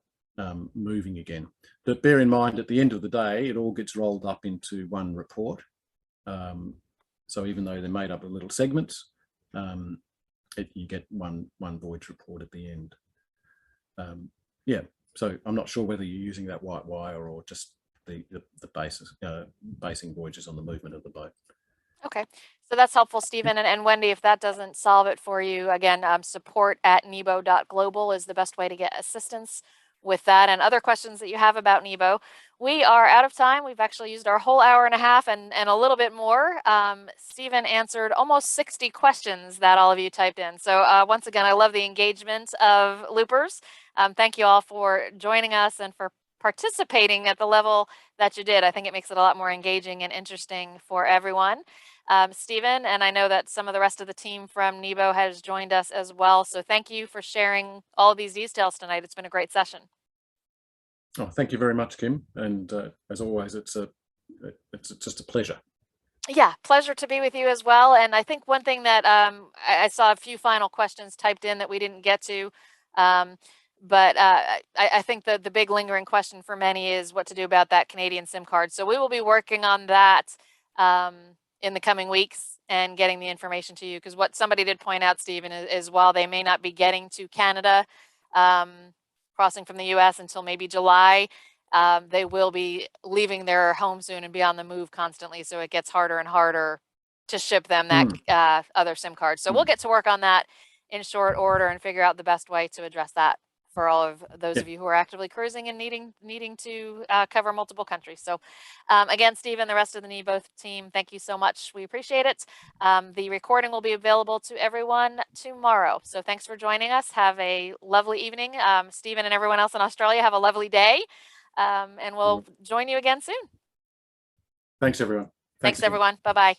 moving again. But bear in mind, at the end of the day, it all gets rolled up into one report. So even though they're made up of little segments, you get one voyage report at the end. Yeah, so I'm not sure whether you're using that white wire or just the basing voyages on the movement of the boat. Okay, so that's helpful, Stephen. And Wendy, if that doesn't solve it for you, again, support@nebo.global is the best way to get assistance with that and other questions that you have about Nebo. We are out of time. We've actually used our whole hour and a half and a little bit more. Stephen answered almost 60 questions that all of you typed in. So once again, I love the engagement of loopers. Thank you all for joining us and for participating at the level that you did. I think it makes it a lot more engaging and interesting for everyone. Stephen, and I know that some of the rest of the team from Nebo has joined us as well. So thank you for sharing all of these details tonight. It's been a great session. Oh, thank you very much, Kim. And as always, it's just a pleasure. Yeah, pleasure to be with you as well. And I think one thing that I saw a few final questions typed in that we didn't get to. But I think the big lingering question for many is what to do about that Canadian SIM card. So we will be working on that in the coming weeks and getting the information to you, because what somebody did point out, Stephen, is while they may not be getting to Canada crossing from the US until maybe July. They will be leaving their home soon and be on the move constantly. So it gets harder and harder to ship them that other SIM card. So we'll get to work on that in short order and figure out the best way to address that for all of those of you who are actively cruising and needing to cover multiple countries. So again, Stephen, the rest of the Nebo team, thank you so much. We appreciate it. The recording will be available to everyone tomorrow. So thanks for joining us. Have a lovely evening. Stephen and everyone else in Australia, have a lovely day. And we'll join you again soon. Thanks, everyone. Thanks everyone. Bye-bye.